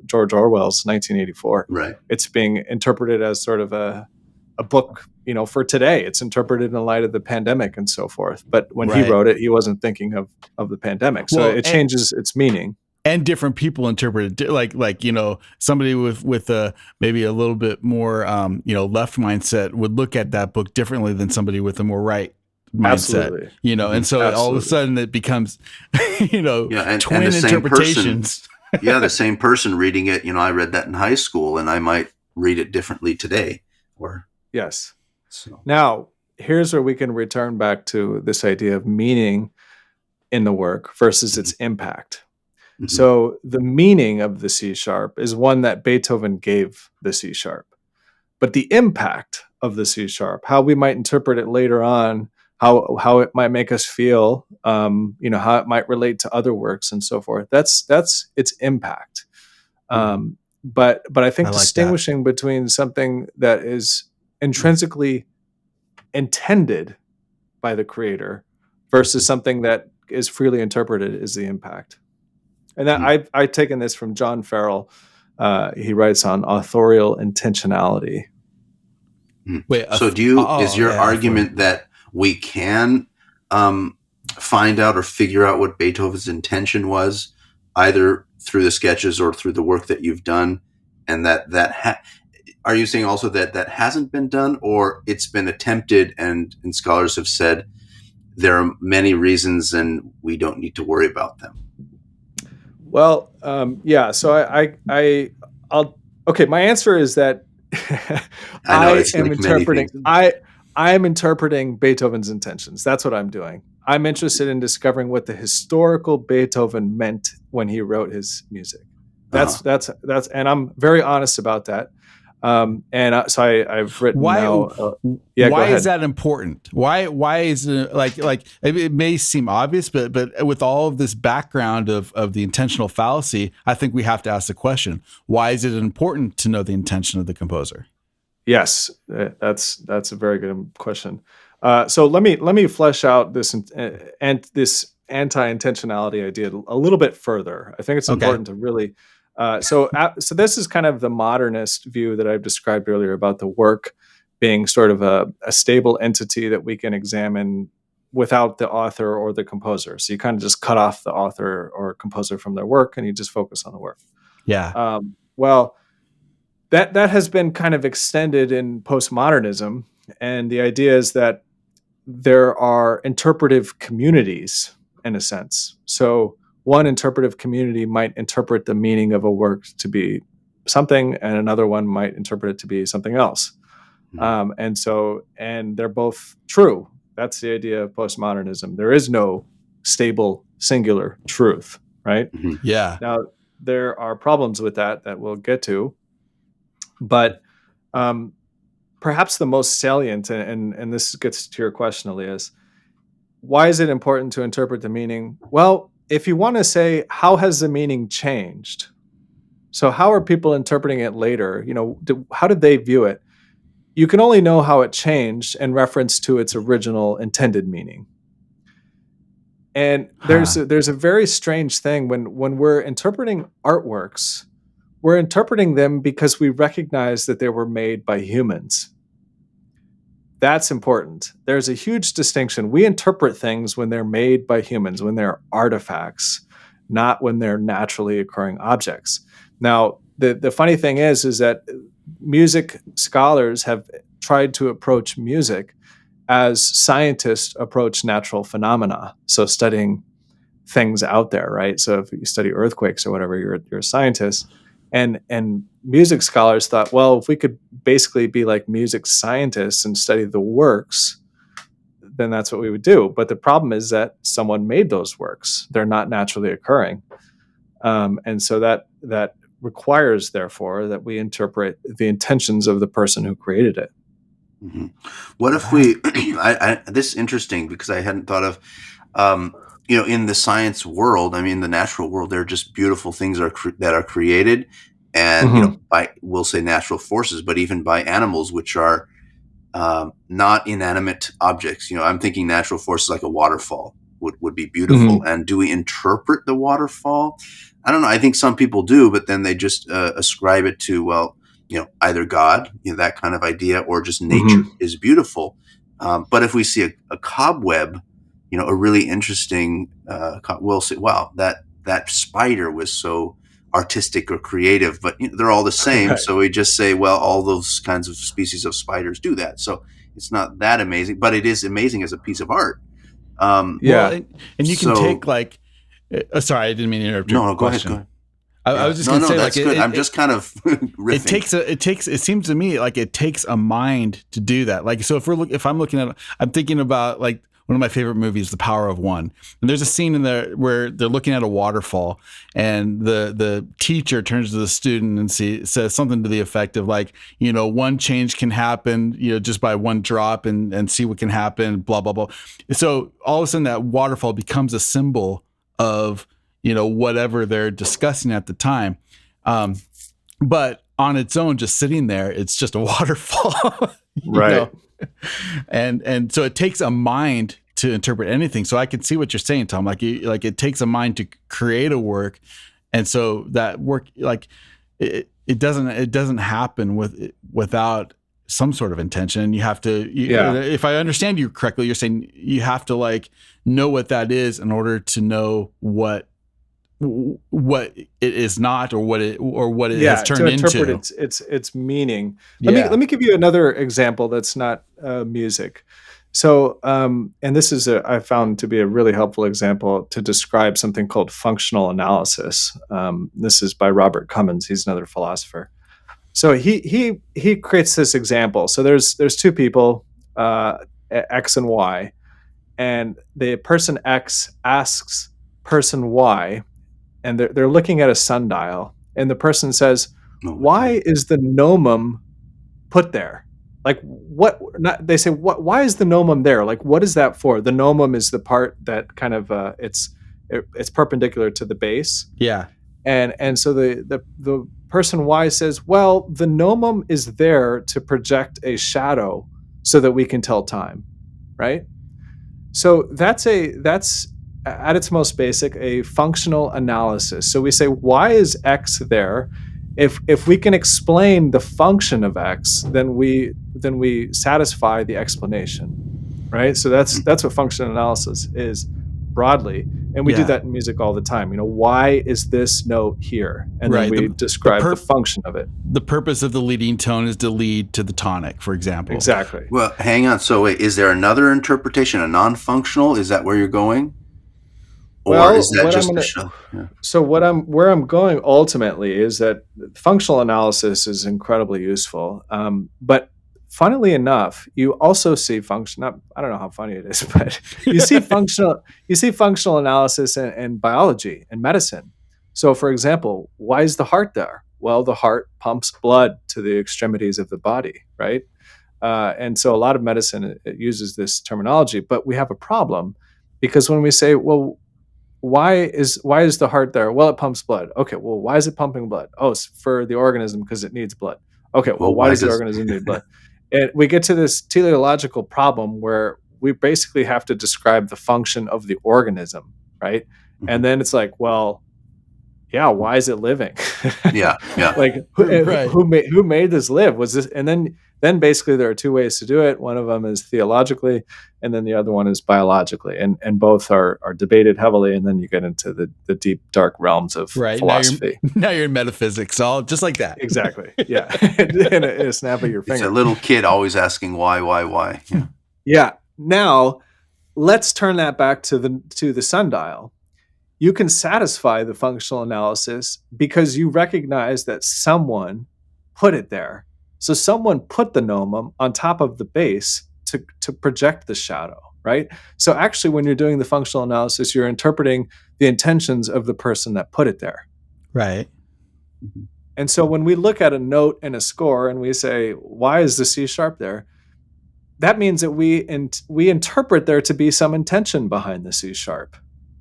George Orwell's 1984. Right. It's being interpreted as sort of a book, for today. It's interpreted in the light of the pandemic and so forth. But when he wrote it, he wasn't thinking of the pandemic. So it changes its meaning. And different people interpret it, like somebody with maybe a little bit more left mindset would look at that book differently than somebody with a more right mindset. Absolutely. And so all of a sudden it becomes twin and the interpretations. The same person reading it. I read that in high school, and I might read it differently today. Yes. So now here's where we can return back to this idea of meaning in the work versus its impact. Mm-hmm. So the meaning of the C sharp is one that Beethoven gave the C sharp, but the impact of the C sharp, how we might interpret it later on, how it might make us feel, how it might relate to other works and so forth. That's its impact. But I think distinguishing between something that is intrinsically intended by the creator versus something that is freely interpreted is the impact. And that I've taken this from John Farrell. He writes on authorial intentionality. Wait, So is your argument that we can find out or figure out what Beethoven's intention was, either through the sketches or through the work that you've done, and are you saying also that that hasn't been done, or it's been attempted and scholars have said there are many reasons and we don't need to worry about them? Well, yeah. So I'll okay. My answer is that I know I it's am like many interpreting. things. I am interpreting Beethoven's intentions. That's what I'm doing. I'm interested in discovering what the historical Beethoven meant when he wrote his music. That's, and I'm very honest about that. So I've written now. Yeah, why go ahead. is that important? Why is it like it may seem obvious, but with all of this background of the intentional fallacy, I think we have to ask the question: why is it important to know the intention of the composer? Yes, that's a very good question. So let me flesh out this and this anti-intentionality idea a little bit further. I think it's important to really. So this is kind of the modernist view that I've described earlier about the work being sort of a stable entity that we can examine without the author or the composer. So you kind of just cut off the author or composer from their work and you just focus on the work. Yeah. Well, that has been kind of extended in postmodernism, and the idea is that there are interpretive communities in a sense. So one interpretive community might interpret the meaning of a work to be something, and another one might interpret it to be something else. And they're both true. That's the idea of postmodernism. There is no stable, singular truth, right? Mm-hmm. Yeah. Now, there are problems with that we'll get to, but perhaps the most salient, and this gets to your question, Elias, why is it important to interpret the meaning? Well, if you want to say, how has the meaning changed? So how are people interpreting it later? How did they view it? You can only know how it changed in reference to its original intended meaning. And there's a very strange thing when we're interpreting artworks, we're interpreting them because we recognize that they were made by humans. That's important. There's a huge distinction. We interpret things when they're made by humans, when they're artifacts, not when they're naturally occurring objects. Now, the funny thing is that music scholars have tried to approach music as scientists approach natural phenomena. So studying things out there, right? So if you study earthquakes or whatever, you're a scientist. And music scholars thought, well, if we could basically be like music scientists and study the works, then that's what we would do. But the problem is that someone made those works. They're not naturally occurring. And so that requires, therefore, that we interpret the intentions of the person who created it. Mm-hmm. What if we, this is interesting because I hadn't thought of, in the science world, I mean, the natural world, there are just beautiful things that are created, and by, we'll say, natural forces, but even by animals, which are not inanimate objects. I'm thinking natural forces like a waterfall would be beautiful. And do we interpret the waterfall? I don't know. I think some people do, but then they just ascribe it to, well, either God, that kind of idea, or just nature is beautiful. But if we see a cobweb, a really interesting, we'll say, wow, that spider was so artistic or creative, but they're all the same. Right. So we just say, well, all those kinds of species of spiders do that. So it's not that amazing, but it is amazing as a piece of art. Well, and you can take like, sorry, I didn't mean to interrupt. No, go ahead. I was just going to say, that's good. I'm just kind of riffing. It seems to me like it takes a mind to do that. Like, so if I'm looking at, I'm thinking about like one of my favorite movies, The Power of One. And there's a scene in there where they're looking at a waterfall, and the teacher turns to the student and says something to the effect of like, one change can happen, just by one drop, and see what can happen, blah, blah, blah. So all of a sudden that waterfall becomes a symbol of, whatever they're discussing at the time. But on its own, just sitting there, it's just a waterfall. Right. And so it takes a mind to interpret anything. So I can see what you're saying, Tom. Like it takes a mind to create a work. And so that work, like it doesn't happen without some sort of intention. You have to, Yeah. if I understand you correctly, you're saying you have to like know what that is in order to know what it is not, or what it has turned to interpret into. its meaning. Let me give you another example that's not music. So, and this is I found to be a really helpful example to describe something called functional analysis. This is by Robert Cummins. He's another philosopher. So he creates this example. So there's two people, X and Y, and the person X asks person Y, and they're looking at a sundial, and the person says, "Why is the gnomum put there? Like what?" Not, they say, "What? Why is the gnomum there? Like what is that for?" The gnomum is the part that kind of it's perpendicular to the base. Yeah. And so the person Y says, "Well, the gnomum is there to project a shadow so that we can tell time," right? So that's at its most basic a functional analysis. So we say, why is X there? If we can explain the function of X, then we satisfy the explanation, right? So that's what functional analysis is broadly, and we do that in music all the time. Why is this note here? And then we describe the function of it. The purpose of the leading tone is to lead to the tonic, for example. Exactly. Well, hang on. So wait, is there another interpretation, a non-functional? Is that where you're going? Or is that just the show? Yeah. So where I'm going ultimately is that functional analysis is incredibly useful. But funnily enough, you also see function. I don't know how funny it is, but you see functional analysis in biology and medicine. So, for example, why is the heart there? Well, the heart pumps blood to the extremities of the body, right? And so a lot of medicine it uses this terminology, but we have a problem because when we say, well, why is the heart there? Well, it pumps blood. Okay, well, why is it pumping blood? Oh, it's for the organism because it needs blood. Okay, well, why does the organism need blood? And we get to this teleological problem where we basically have to describe the function of the organism, right? Mm-hmm. And then it's like, well, yeah, why is it living? Yeah. Like who made this live? Was this? And then basically there are two ways to do it. One of them is theologically, and then the other one is biologically, and both are debated heavily. And then you get into the deep dark realms of philosophy. Now you're in metaphysics, all just like that. Exactly. Yeah, in a snap of your finger. It's a little kid always asking why. Yeah. Yeah. Now let's turn that back to the sundial. You can satisfy the functional analysis because you recognize that someone put it there. So someone put the gnomum on top of the base to project the shadow, right? So actually, when you're doing the functional analysis, you're interpreting the intentions of the person that put it there. Right. And so when we look at a note in a score and we say, why is the C sharp there? That means that we interpret there to be some intention behind the C sharp.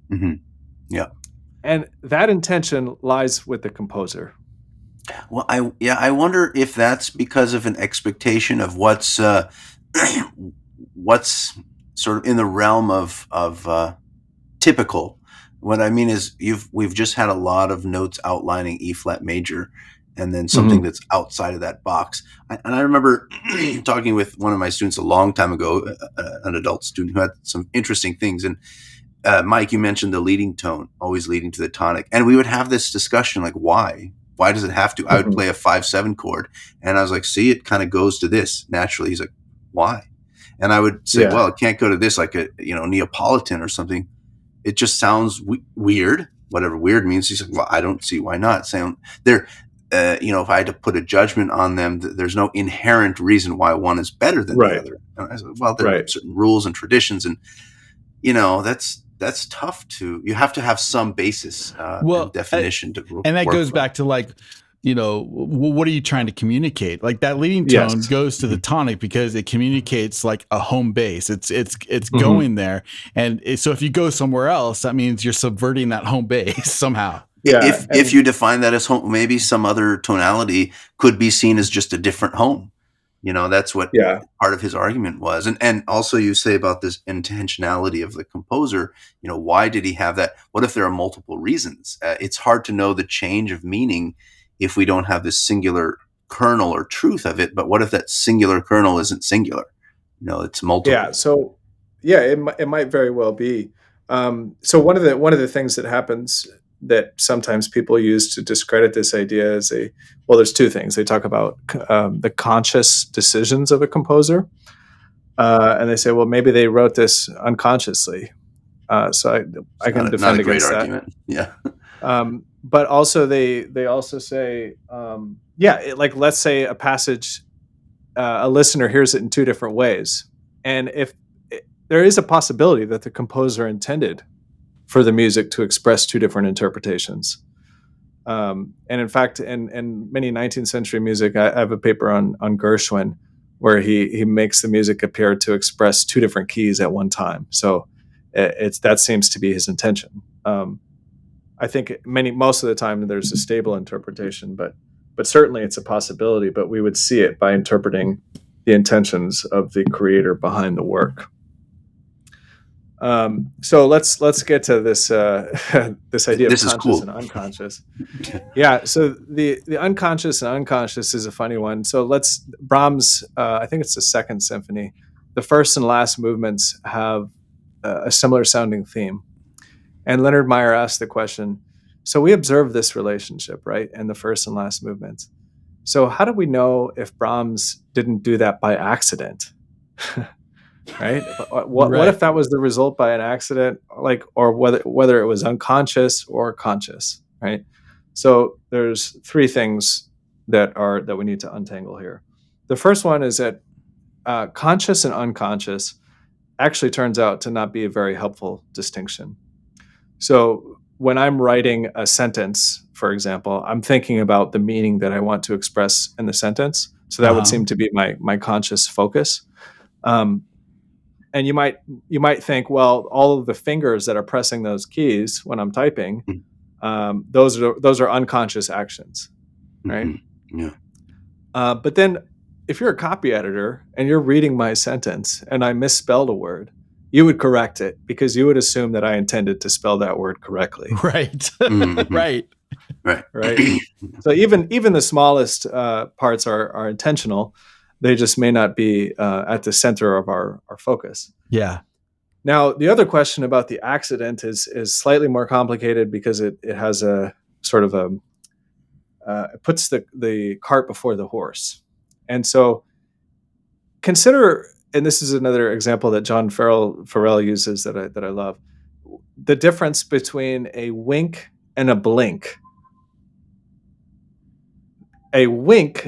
Mm-hmm. Yeah. And that intention lies with the composer. Well, I wonder if that's because of an expectation of what's sort of in the realm of typical. What I mean is we've just had a lot of notes outlining E flat major, and then something that's outside of that box. And I remember talking with one of my students a long time ago, an adult student who had some interesting things. And Mike, you mentioned the leading tone, always leading to the tonic. And we would have this discussion like, why? Why does it have to? I would play a 5/7 chord. And I was like, see, it kind of goes to this naturally. He's like, why? And I would say, well, it can't go to this like a Neapolitan or something. It just sounds weird, whatever weird means. He's like, well, I don't see why not. Saying there, if I had to put a judgment on them, there's no inherent reason why one is better than the other. And I said, well, there are certain rules and traditions, and that's tough you have to have some basis and definition to and that goes back to like, what are you trying to communicate? Like that leading tone goes to the tonic because it communicates like a home base. It's going there. And so if you go somewhere else, that means you're subverting that home base somehow. Yeah. If you define that as home, maybe some other tonality could be seen as just a different home. That's what part of his argument was. And also you say about this intentionality of the composer, why did he have that? What if there are multiple reasons? It's hard to know the change of meaning if we don't have this singular kernel or truth of it, but what if that singular kernel isn't singular? It's multiple. Yeah. So yeah, it might very well be. So one of the things that happens that sometimes people use to discredit this idea is there's two things. They talk about the conscious decisions of a composer, and they say, well, maybe they wrote this unconsciously. So I can defend not a great against argument. that. Yeah. But also they also say, like let's say a passage, a listener hears it in two different ways, and if there is a possibility that the composer intended for the music to express two different interpretations. And in fact, in many 19th century music, I have a paper on Gershwin where he makes the music appear to express two different keys at one time. So that seems to be his intention. I think most of the time there's a stable interpretation, but certainly it's a possibility. But we would see it by interpreting the intentions of the creator behind the work. So let's get to this this idea of conscious and unconscious. Yeah. So the unconscious and unconscious is a funny one. So Brahms. I think it's the Second Symphony. The first and last movements have a similar sounding theme. And Leonard Meyer asked the question, so we observe this relationship, right, in the first and last movements. So how do we know if Brahms didn't do that by accident? Right? What if that was the result by an accident, or whether it was unconscious or conscious, right? So there's three things that we need to untangle here. The first one is that conscious and unconscious actually turns out to not be a very helpful distinction. So when I'm writing a sentence, for example, I'm thinking about the meaning that I want to express in the sentence. So that would seem to be my conscious focus. And you might think, well, all of the fingers that are pressing those keys when I'm typing, those are unconscious actions, right? Mm-hmm. Yeah. But then if you're a copy editor and you're reading my sentence and I misspelled a word, you would correct it because you would assume that I intended to spell that word correctly. Right. Mm-hmm. Right. So even the smallest parts are intentional. They just may not be at the center of our focus. Yeah. Now, the other question about the accident is slightly more complicated because it has a sort of it puts the cart before the horse. And so consider, and this is another example that John Farrell uses that I love, the difference between a wink and a blink. A wink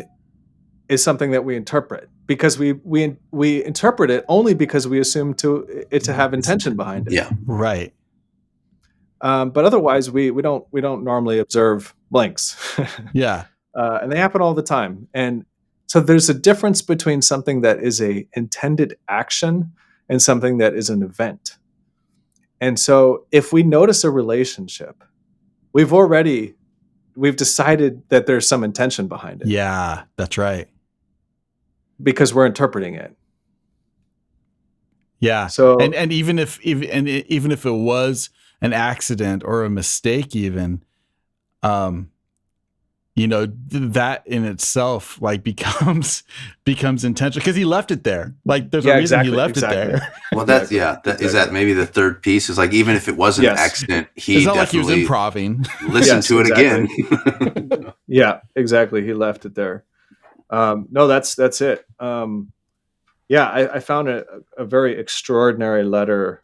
is something that we interpret because we interpret it only because we assume it to have intention behind it. Yeah. Right. But otherwise, we don't normally observe blinks. Yeah. And they happen all the time. And so there's a difference between something that is a intended action and something that is an event. And so if we notice a relationship, we've decided that there's some intention behind it. Yeah, that's right. Because we're interpreting it. Yeah. So and even if it was an accident or a mistake, even, that in itself becomes intentional because he left it there. Like there's a reason he left it there. Well, is that maybe the third piece is even if it wasn't an accident, it's not like he was improvising. Listen to it again. Yeah, exactly. He left it there. No, that's it. I found a very extraordinary letter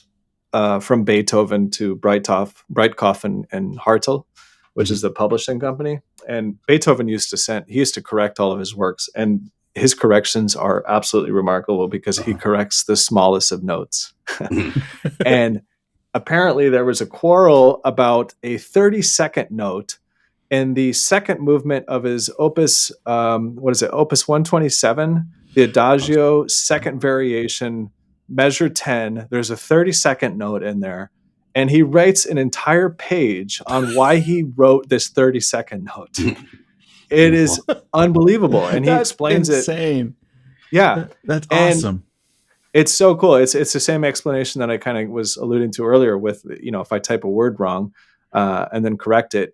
from Beethoven to Breitkopf and Hartel, which is the publishing company. And Beethoven used to correct all of his works, and his corrections are absolutely remarkable because he corrects the smallest of notes. And apparently there was a quarrel about a 30-second note in the second movement of his opus, opus 127, the Adagio, second variation, measure 10. There's a 30-second note in there. And he writes an entire page on why he wrote this 30-second note. It is unbelievable. And he explains insane. Yeah. That's awesome. And it's so cool. It's the same explanation that I kind of was alluding to earlier with, if I type a word wrong and then correct it,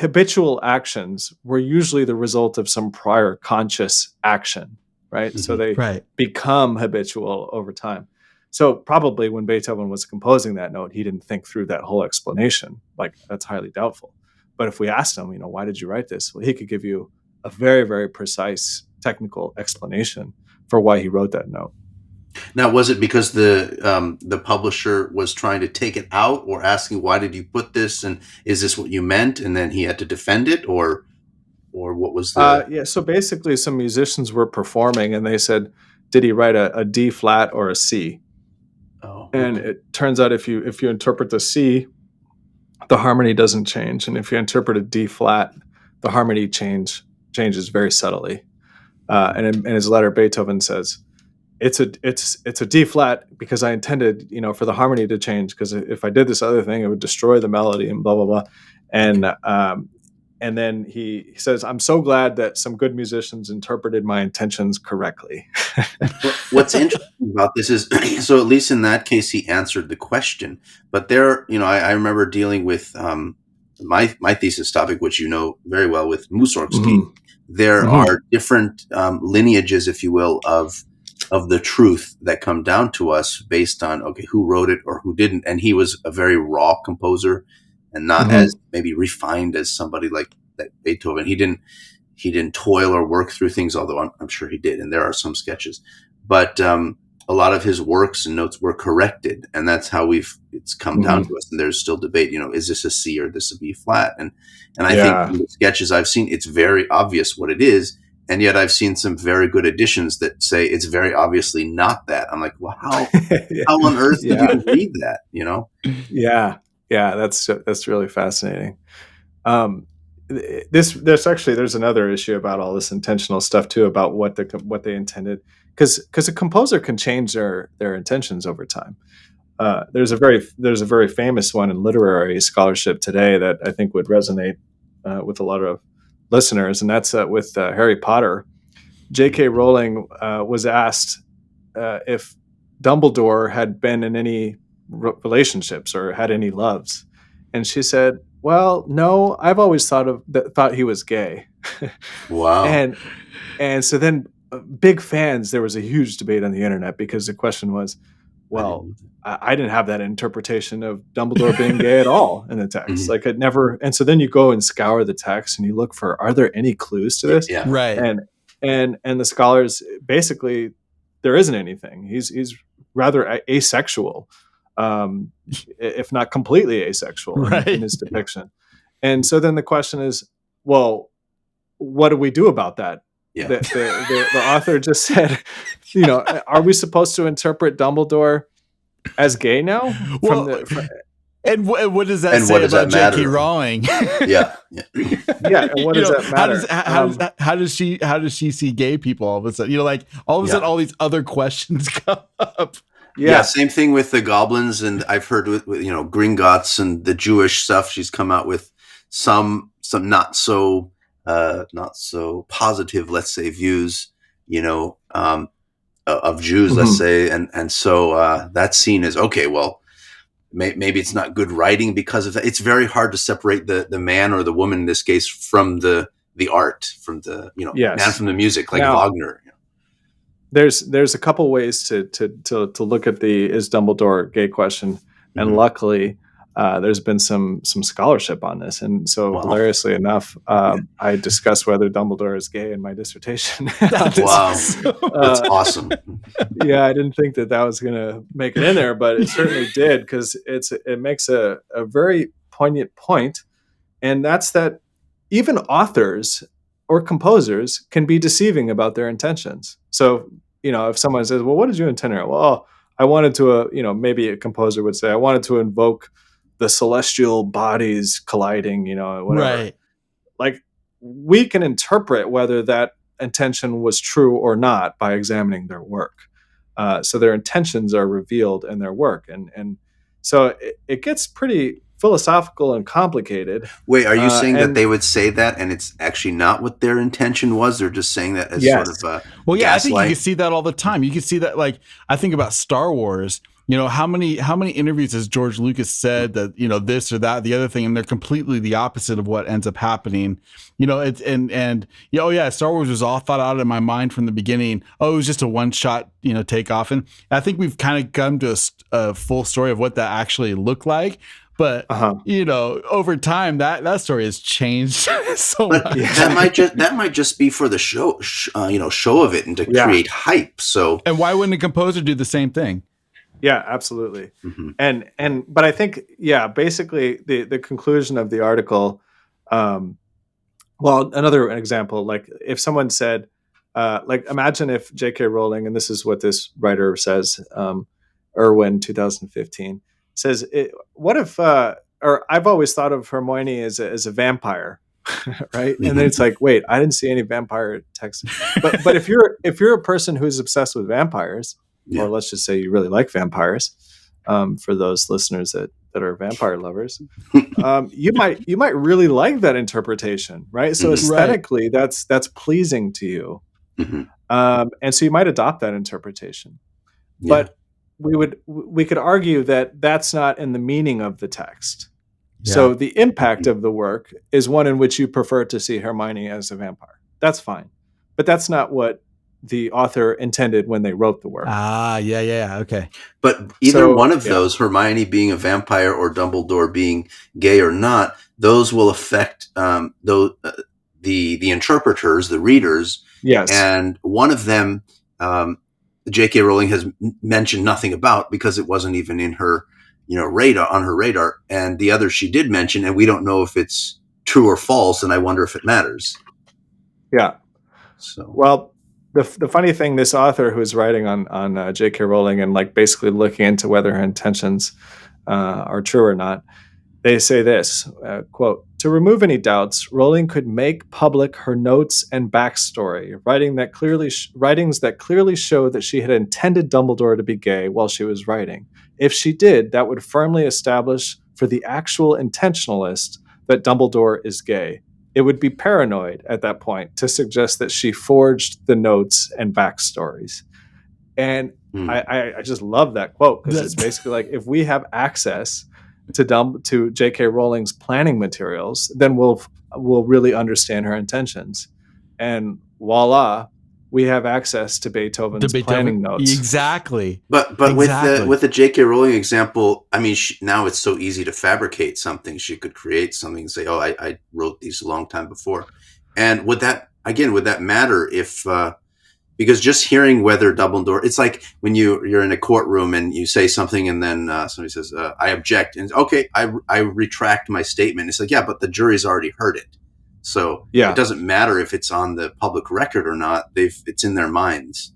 habitual actions were usually the result of some prior conscious action, right? So they become habitual over time. So probably when Beethoven was composing that note, he didn't think through that whole explanation. Like, that's highly doubtful. But if we asked him, why did you write this? Well, he could give you a very, very precise technical explanation for why he wrote that note. Now, was it because the publisher was trying to take it out, or asking, why did you put this, and is this what you meant, and then he had to defend it, or what was the? Yeah. So basically, some musicians were performing, and they said, "Did he write a D flat or a C?" Oh, and it turns out if you interpret the C, the harmony doesn't change, and if you interpret a D flat, the harmony changes very subtly. And in his letter, Beethoven says, it's a D flat because I intended, for the harmony to change, because if I did this other thing, it would destroy the melody and blah, blah, blah. And then he says, I'm so glad that some good musicians interpreted my intentions correctly. What's interesting about this is, so at least in that case, he answered the question. But there, I remember dealing with my thesis topic, which you know very well, with Mussorgsky. Mm-hmm. There are different lineages, if you will, of the truth that come down to us based on, who wrote it or who didn't. And he was a very raw composer, and not as maybe refined as somebody like that Beethoven. He didn't toil or work through things, although I'm sure he did. And there are some sketches, but a lot of his works and notes were corrected, and that's how it's come down to us. And there's still debate, is this a C or this a B flat? And I think in the sketches I've seen, it's very obvious what it is. And yet I've seen some very good editions that say it's very obviously not that. I'm like, well, how on earth did you read that? Yeah, that's really fascinating. There's another issue about all this intentional stuff too, about what they intended, because a composer can change their intentions over time. There's a very famous one in literary scholarship today that I think would resonate with a lot of listeners, and that's with Harry Potter. J.K. Rowling was asked if Dumbledore had been in any relationships or had any loves, and she said, well, no, I've always thought he was gay. Wow. And so then big fans, there was a huge debate on the internet, because the question was, well, I didn't have that interpretation of Dumbledore being gay at all in the text. Like, it never. And so then you go and scour the text and you look for, are there any clues to this? Yeah. Right. And the scholars, basically, there isn't anything. He's rather asexual, if not completely asexual in his depiction. And so then the question is, well, what do we do about that? Yeah. The author just said, are we supposed to interpret Dumbledore as gay now? And what does that say about J.K. Rowling? Yeah. And what does that matter? How does she see gay people all of a sudden? All of a sudden, all these other questions come up. Yeah, same thing with the goblins, and I've heard with Gringotts and the Jewish stuff. She's come out with some not so positive, let's say, views, of Jews, let's say, and so that's seen as, okay, well, maybe it's not good writing because of that. It's very hard to separate the man or the woman in this case from the art, from the man from the music, like now, Wagner. There's a couple ways to look at the is Dumbledore gay question, and luckily there's been some scholarship on this, and so hilariously enough, I discussed whether Dumbledore is gay in my dissertation. Wow, that's awesome. Yeah, I didn't think that was going to make it in there, but it certainly did, because it makes a very poignant point, and that's that even authors or composers can be deceiving about their intentions. So, if someone says, well, what did you intend here? Well, I wanted to, maybe a composer would say, I wanted to invoke the celestial bodies colliding, whatever. Right. Like, we can interpret whether that intention was true or not by examining their work. So their intentions are revealed in their work. And so it gets pretty philosophical and complicated. Wait, are you saying that they would say that and it's actually not what their intention was? They're just saying that as sort of well, yeah, gaslight? I think you can see that all the time. You can see that, like, I think about Star Wars, how many interviews has George Lucas said that, this or that, the other thing, and they're completely the opposite of what ends up happening. It's oh yeah, Star Wars was all thought out in my mind from the beginning. Oh, it was just a one shot, takeoff. And I think we've kind of come to a full story of what that actually looked like. But over time, that story has changed so much. That might just be for the show of it and to create hype. So, and why wouldn't a composer do the same thing? Yeah, absolutely. But I think, basically the conclusion of the article. Well, another example, like if someone said, imagine if J.K. Rowling, and this is what this writer says, Irwin 2015. Says, what if, or I've always thought of Hermione as a vampire, right? And then it's like, wait, I didn't see any vampire text. But if you're a person who's obsessed with vampires, or let's just say you really like vampires, for those listeners that are vampire lovers, you might really like that interpretation, right? So aesthetically, that's pleasing to you, and so you might adopt that interpretation, but we could argue that that's not in the meaning of the text. So the impact of the work is one in which you prefer to see Hermione as a vampire. That's fine, but that's not what the author intended when they wrote the work. Okay. But either one of those, Hermione being a vampire or Dumbledore being gay or not, those will affect the interpreters, the readers. Yes. And one of them, J.K. Rowling has mentioned nothing about because it wasn't even in her, on her radar. And the other she did mention, and we don't know if it's true or false. And I wonder if it matters. Yeah. So, well, the funny thing, this author who's writing on J.K. Rowling and basically looking into whether her intentions are true or not, they say this, quote, "To remove any doubts, Rowling could make public her notes and backstory, writings that clearly show that she had intended Dumbledore to be gay while she was writing. If she did, that would firmly establish for the actual intentionalist that Dumbledore is gay. It would be paranoid at that point to suggest that she forged the notes and backstories." And I just love that quote, because it's basically like, if we have access to J.K. Rowling's planning materials, then we'll really understand her intentions. And voila, we have access to Beethoven's planning notes. Exactly. But exactly. with the J.K. Rowling example, I mean, now it's so easy to fabricate something. She could create something and say, "Oh, I wrote these a long time before." And would that matter if? Because just hearing whether Dumbledore, it's like when you're in a courtroom and you say something and then somebody says, "I object," and okay, I retract my statement. It's like, yeah, but the jury's already heard it, so it doesn't matter if it's on the public record or not. It's in their minds.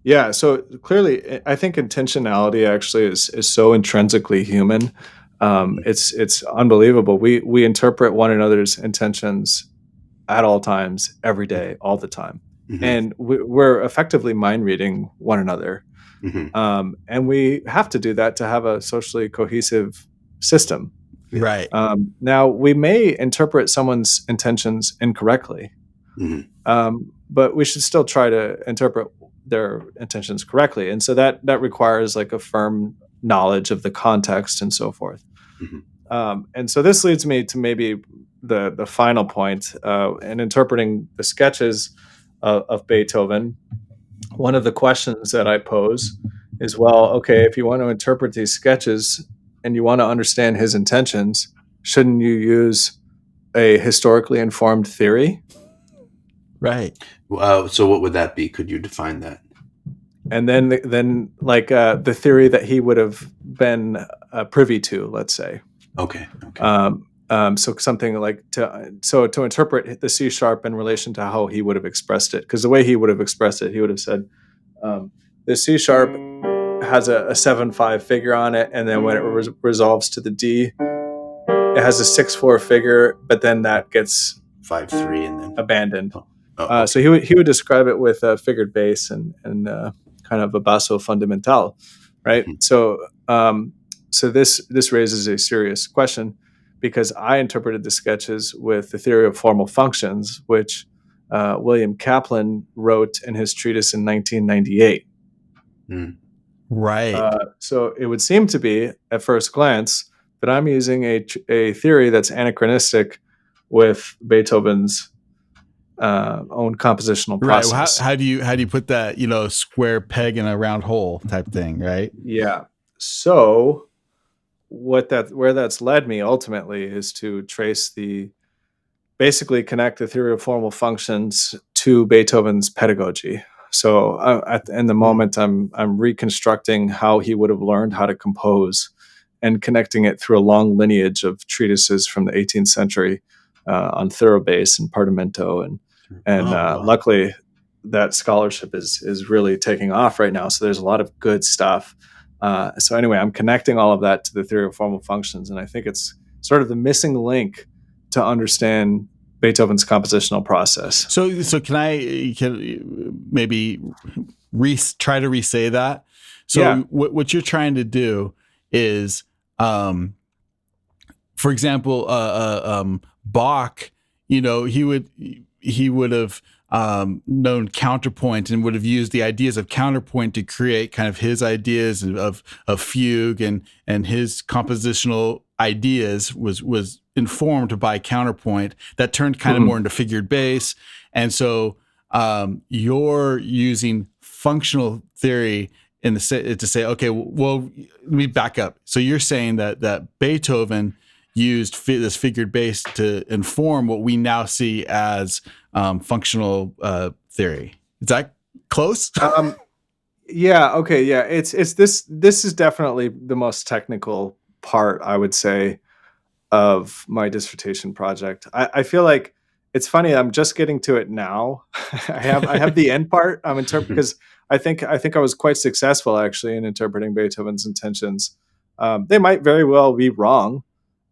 Yeah, so clearly, I think intentionality actually is so intrinsically human. It's unbelievable. We interpret one another's intentions at all times, every day, all the time. Mm-hmm. And we're effectively mind reading one another. Mm-hmm. And we have to do that to have a socially cohesive system. Right. Now, we may interpret someone's intentions incorrectly, but we should still try to interpret their intentions correctly. And so that requires a firm knowledge of the context and so forth. Mm-hmm. And so this leads me to maybe the final point in interpreting the sketches of Beethoven. One of the questions that I pose is, well, okay, if you want to interpret these sketches and you want to understand his intentions, shouldn't you use a historically informed theory? Right. So what would that be? Could you define that? And then the theory that he would have been privy to, let's say. Okay. So something like to interpret the C sharp in relation to how he would have expressed it, because the way he would have expressed it, he would have said, the C sharp has a 7/5 figure on it, and then when it resolves to the D, it has a 6/4 figure, but then that gets 5/3 and then abandoned. Okay. So he would describe it with a figured bass and kind of a basso fundamental, right? Mm-hmm. So this raises a serious question, because I interpreted the sketches with the theory of formal functions, which William Kaplan wrote in his treatise in 1998. Right. So it would seem to be, at first glance, that I'm using a theory that's anachronistic with Beethoven's own compositional Right. Well, process. how do you put that, square peg in a round hole type thing, right? Yeah. So where that's led me ultimately is to basically connect the theory of formal functions to Beethoven's pedagogy. So in the moment, I'm reconstructing how he would have learned how to compose, and connecting it through a long lineage of treatises from the 18th century on thorough bass and partimento, and Wow. luckily that scholarship is really taking off right now. So there's a lot of good stuff. So anyway, I'm connecting all of that to the theory of formal functions, and I think it's sort of the missing link to understand Beethoven's compositional process. So can maybe try to re-say that? So Yeah. what you're trying to do is, for example, Bach, he would have known counterpoint and would have used the ideas of counterpoint to create kind of his ideas of fugue, and his compositional ideas was informed by counterpoint that turned kind of more into figured bass. And so you're using functional theory to say, okay, well, let me back up. So you're saying that Beethoven used this figured bass to inform what we now see as functional theory. Is that close? Yeah. Okay. Yeah. It's this. This is definitely the most technical part, I would say, of my dissertation project. I feel like it's funny. I'm just getting to it now. I have the end part. I'm because I think I was quite successful actually in interpreting Beethoven's intentions. They might very well be wrong,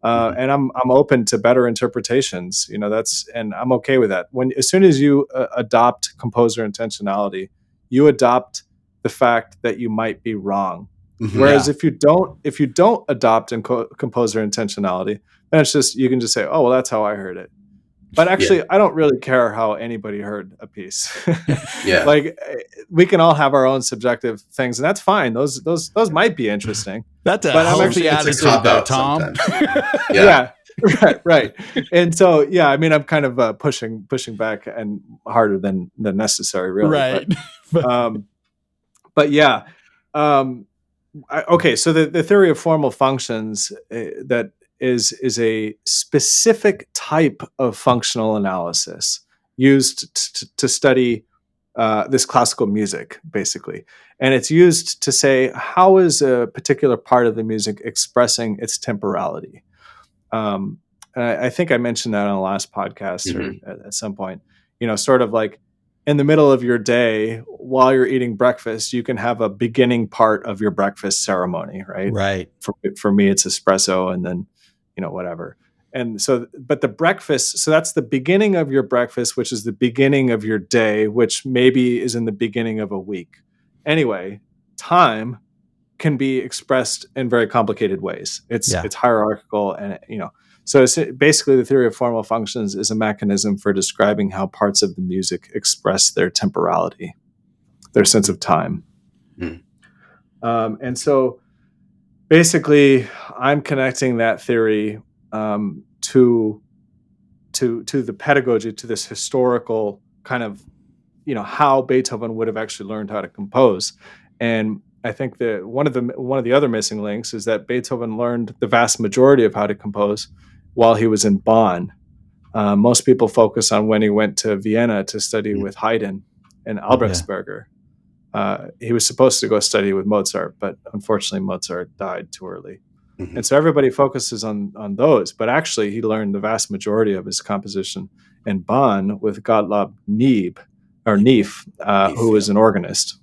and I'm open to better interpretations. And I'm okay with that. As soon as you adopt composer intentionality, you adopt the fact that you might be wrong. Whereas if you don't adopt composer intentionality, then it's just, you can just say, oh, well, that's how I heard it. But actually, I don't really care how anybody heard a piece. Like, we can all have our own subjective things, and that's fine. Those might be interesting. That's a but healthy attitude there, Tom. Yeah. Right. And so, yeah, I mean, I'm kind of pushing back and harder than necessary, really. Right. But yeah. Okay, so the theory of formal functions that is a specific type of functional analysis used to study this classical music, basically. And it's used to say, how is a particular part of the music expressing its temporality? And I think I mentioned that on the last podcast or at some point, sort of like, in the middle of your day, while you're eating breakfast, you can have a beginning part of your breakfast ceremony, right? Right. For me, it's espresso, and then, whatever. And so, but the breakfast, so that's the beginning of your breakfast, which is the beginning of your day, which maybe is in the beginning of a week. Anyway, time can be expressed in very complicated ways. It's hierarchical, and so it's basically, the theory of formal functions is a mechanism for describing how parts of the music express their temporality, their sense of time. And so basically, I'm connecting that theory to the pedagogy, to this historical kind of, how Beethoven would have actually learned how to compose. And I think that one of the other missing links is that Beethoven learned the vast majority of how to compose while he was in Bonn. Most people focus on when he went to Vienna to study with Haydn and Albrechtsberger. He was supposed to go study with Mozart, but unfortunately Mozart died too early. And so everybody focuses on those, but actually he learned the vast majority of his composition in Bonn with Gottlob Neef, who was an organist.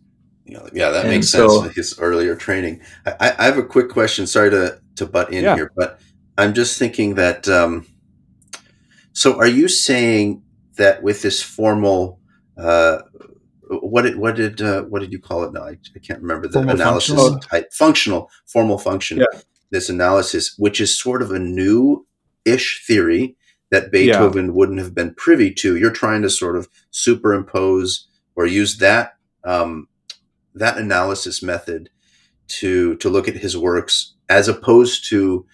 That makes sense with his earlier training. I have a quick question. Sorry to butt in here, but I'm just thinking that, so are you saying that with this formal, what did you call it now? I can't remember the formal analysis type. Formal function. This analysis, which is sort of a new-ish theory that Beethoven wouldn't have been privy to. You're trying to sort of superimpose or use that analysis method to look at his works as opposed to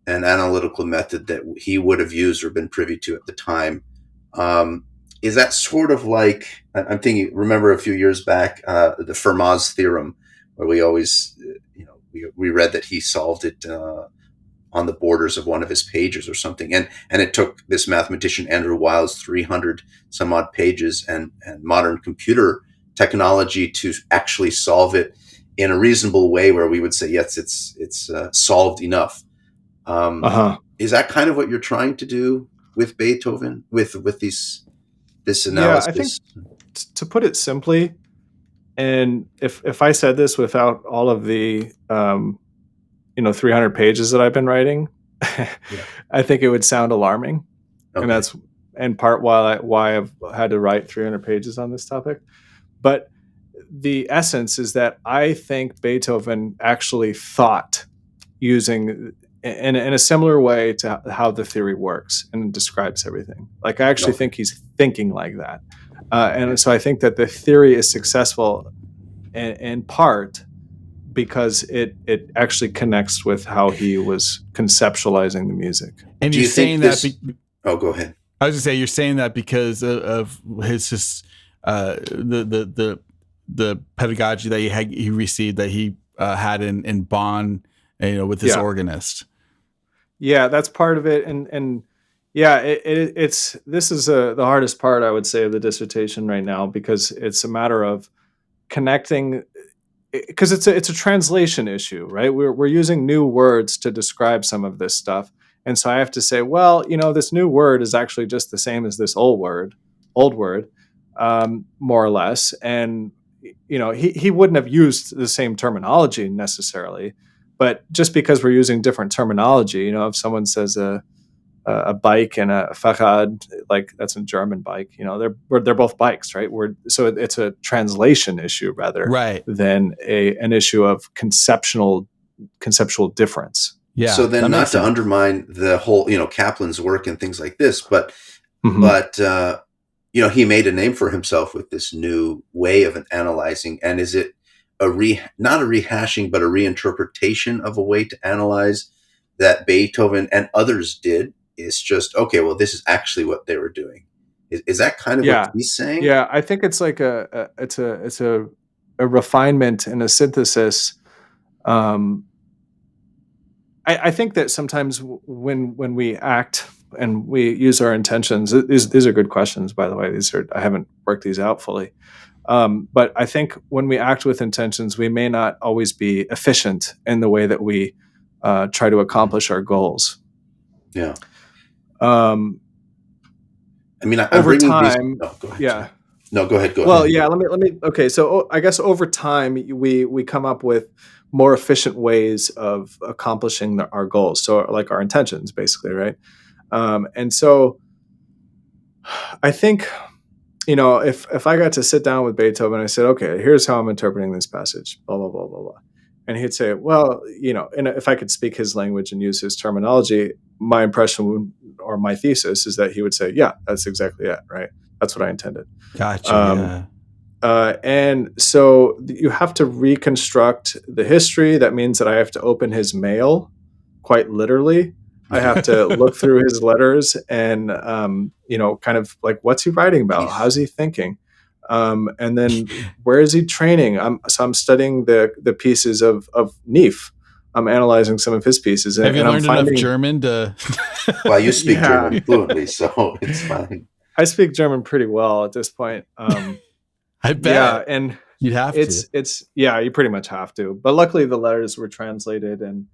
an analytical method that he would have used or been privy to at the time. Is that sort of like, I'm thinking, remember a few years back, the Fermat's theorem, where we always, we read that he solved it on the borders of one of his pages or something. And it took this mathematician, Andrew Wiles, 300 some odd pages and modern computer technology to actually solve it in a reasonable way where we would say, yes, it's solved enough. Is that kind of what you're trying to do with Beethoven, with this analysis? Yeah, I think to put it simply, and if I said this without all of the 300 pages that I've been writing, I think it would sound alarming. Okay. And that's in part why I've had to write 300 pages on this topic. But the essence is that I think Beethoven actually thought using in a similar way to how the theory works and describes everything. Like I actually think he's thinking like that. And so I think that the theory is successful in part because it actually connects with how he was conceptualizing the music. And you're saying that oh, go ahead. I was gonna say, you're saying that because of his the pedagogy that he received, that he had in Bonn, with his organist. Yeah, that's part of it, and yeah, it's this is the hardest part, I would say, of the dissertation right now, because it's a matter of connecting, because it's a translation issue, right? We're using new words to describe some of this stuff, and so I have to say, well, this new word is actually just the same as this old word, more or less, and he wouldn't have used the same terminology necessarily. But just because we're using different terminology, if someone says a bike and a Fahrrad, like that's a German bike, they're both bikes, right? So it's a translation issue rather than an issue of conceptual difference. Yeah. So then, not to undermine the whole, Kaplan's work and things like this, but he made a name for himself with this new way of analyzing. And is it not a rehashing, but a reinterpretation of a way to analyze that Beethoven and others did? It's just, okay, well, this is actually what they were doing. Is that kind of what he's saying? Yeah, I think it's like it's a refinement and a synthesis. I think that sometimes when we act and we use our intentions, these are good questions, by the way. I haven't worked these out fully. But I think when we act with intentions, we may not always be efficient in the way that we try to accomplish our goals. Yeah. I'm over time. Go ahead. Yeah. No, go ahead. Well, yeah. Let me. Okay. So I guess over time we come up with more efficient ways of accomplishing our goals. So like our intentions, basically, right? And so I think, if I got to sit down with Beethoven, I said, okay, here's how I'm interpreting this passage, blah, blah, blah, blah, blah. And he'd say, well, and if I could speak his language and use his terminology, my impression or my thesis is that he would say, yeah, that's exactly it, right? That's what I intended. Gotcha. And so you have to reconstruct the history. That means that I have to open his mail, quite literally. I have to look through his letters and, kind of like, what's he writing about? How's he thinking? And then where is he training? I'm studying the pieces of Neef. I'm analyzing some of his pieces. Have you learned enough German to? Well, you speak German fluently, so it's fine. I speak German pretty well at this point. I bet. Yeah, and you'd have to. It's you pretty much have to. But luckily, the letters were translated, and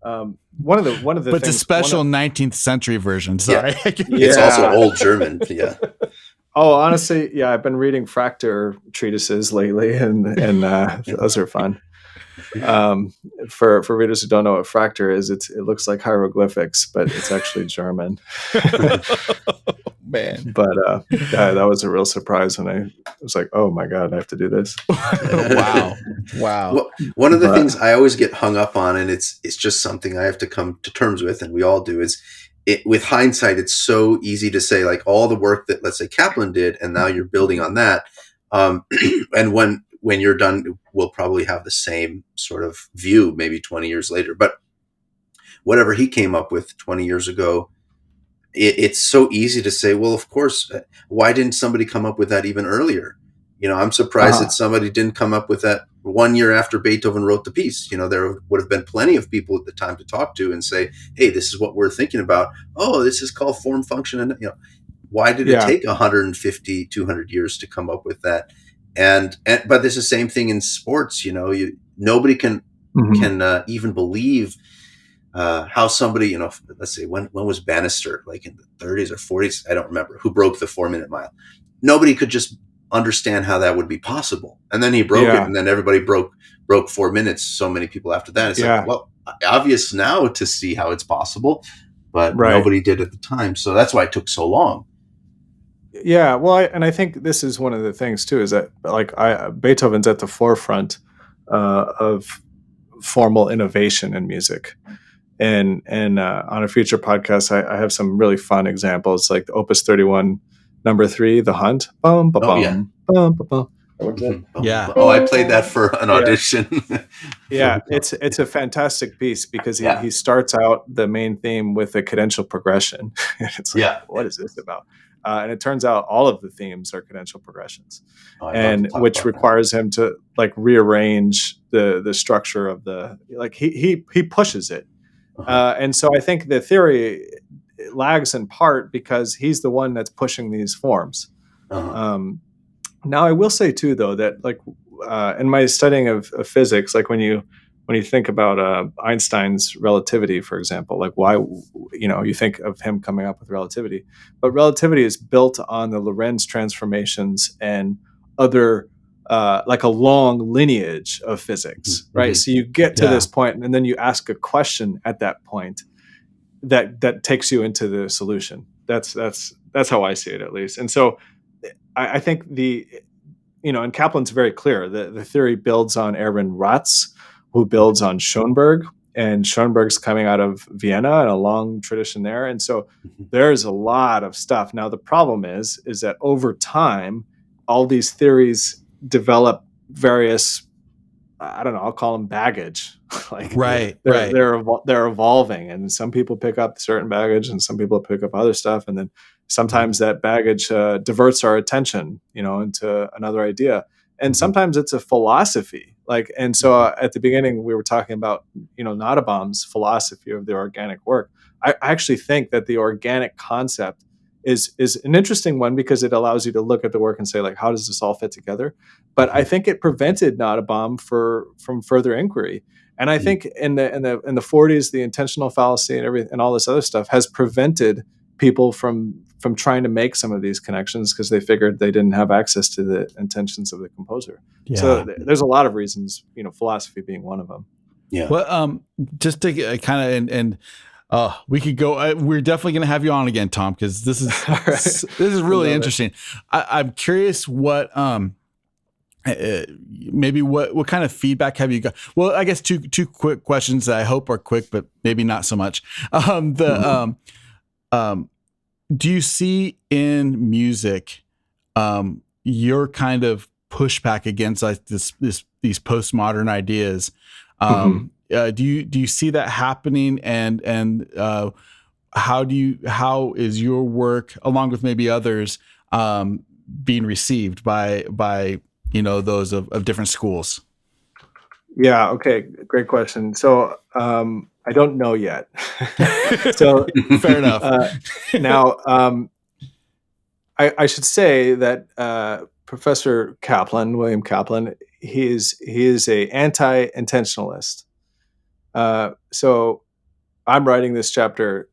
one of the but things, it's a special 19th century version. Sorry, it's also old German. Yeah. Oh, honestly, I've been reading Fracture treatises lately, and those are fun. For readers who don't know what Fracture is, it looks like hieroglyphics, but it's actually German. Man, but that was a real surprise when I was like, oh my god, I have to do this. Wow. Well, one of the things I always get hung up on, and it's just something I have to come to terms with, and we all do, is with hindsight, it's so easy to say, like, all the work that, let's say, Kaplan did, and now you're building on that. And when when you're done, we'll probably have the same sort of view maybe 20 years later. But whatever he came up with 20 years ago, it's so easy to say, well, of course, why didn't somebody come up with that even earlier? I'm surprised that somebody didn't come up with that 1 year after Beethoven wrote the piece. There would have been plenty of people at the time to talk to and say, hey, this is what we're thinking about. Oh, this is called form function. And, why did it take 150, 200 years to come up with that? But there's the same thing in sports. Nobody can even believe how somebody, let's say when was Bannister, like in the 30s or 40s, I don't remember, who broke the 4-minute mile. Nobody could just understand how that would be possible. And then he broke it, and then everybody broke 4 minutes. So many people after that. It's like, well, obvious now to see how it's possible, but nobody did at the time. So that's why it took so long. Yeah, well, I think this is one of the things too, is that Beethoven's at the forefront of formal innovation in music. And on a future podcast, I have some really fun examples, like the Opus 31, number 3, The Hunt. Bum, ba, bum, bum, ba, bum. Yeah. Oh, I played that for an audition. Yeah, it's a fantastic piece because he starts out the main theme with a cadential progression. It's like, what is this about? And it turns out all of the themes are cadential progressions, and which requires him to like rearrange the structure of the, like he pushes it. And so I think the theory lags in part because he's the one that's pushing these forms. Now, I will say too, though, that like in my studying of physics, like when you think about Einstein's relativity, for example, like why you think of him coming up with relativity, but relativity is built on the Lorentz transformations and other like a long lineage of physics, right? So you get to this point, and then you ask a question at that point that takes you into the solution. That's how I see it, at least. And so I think and Kaplan's very clear. The theory builds on Erwin Ratz, who builds on Schoenberg, and Schoenberg's coming out of Vienna and a long tradition there. And so there's a lot of stuff. Now, the problem is that over time, all these theories develop various, I don't know, I'll call them baggage. Like they're evolving, and some people pick up certain baggage and some people pick up other stuff. And then sometimes that baggage diverts our attention, into another idea. And sometimes it's a philosophy. And so at the beginning, we were talking about, Nottebohm's philosophy of the organic work. I actually think that the organic concept is an interesting one because it allows you to look at the work and say, like, how does this all fit together? But I think it prevented Nottebohm from further inquiry. And I think in the 40s, the intentional fallacy and everything and all this other stuff has prevented people from trying to make some of these connections because they figured they didn't have access to the intentions of the composer. Yeah. So there's a lot of reasons, philosophy being one of them. Yeah. Well, just to kind of we could go. We're definitely going to have you on again, Tom, because this is this is really interesting. I'm curious what maybe what kind of feedback have you got? Well, I guess two quick questions that I hope are quick, but maybe not so much. Do you see in music your kind of pushback against like these postmodern ideas? Do you see that happening, and how is your work, along with maybe others, being received by those of different schools? Yeah. Okay. Great question. So I don't know yet. So fair enough. Now, I should say that Professor Kaplan, William Kaplan, he is a anti-intentionalist. So I'm writing this chapter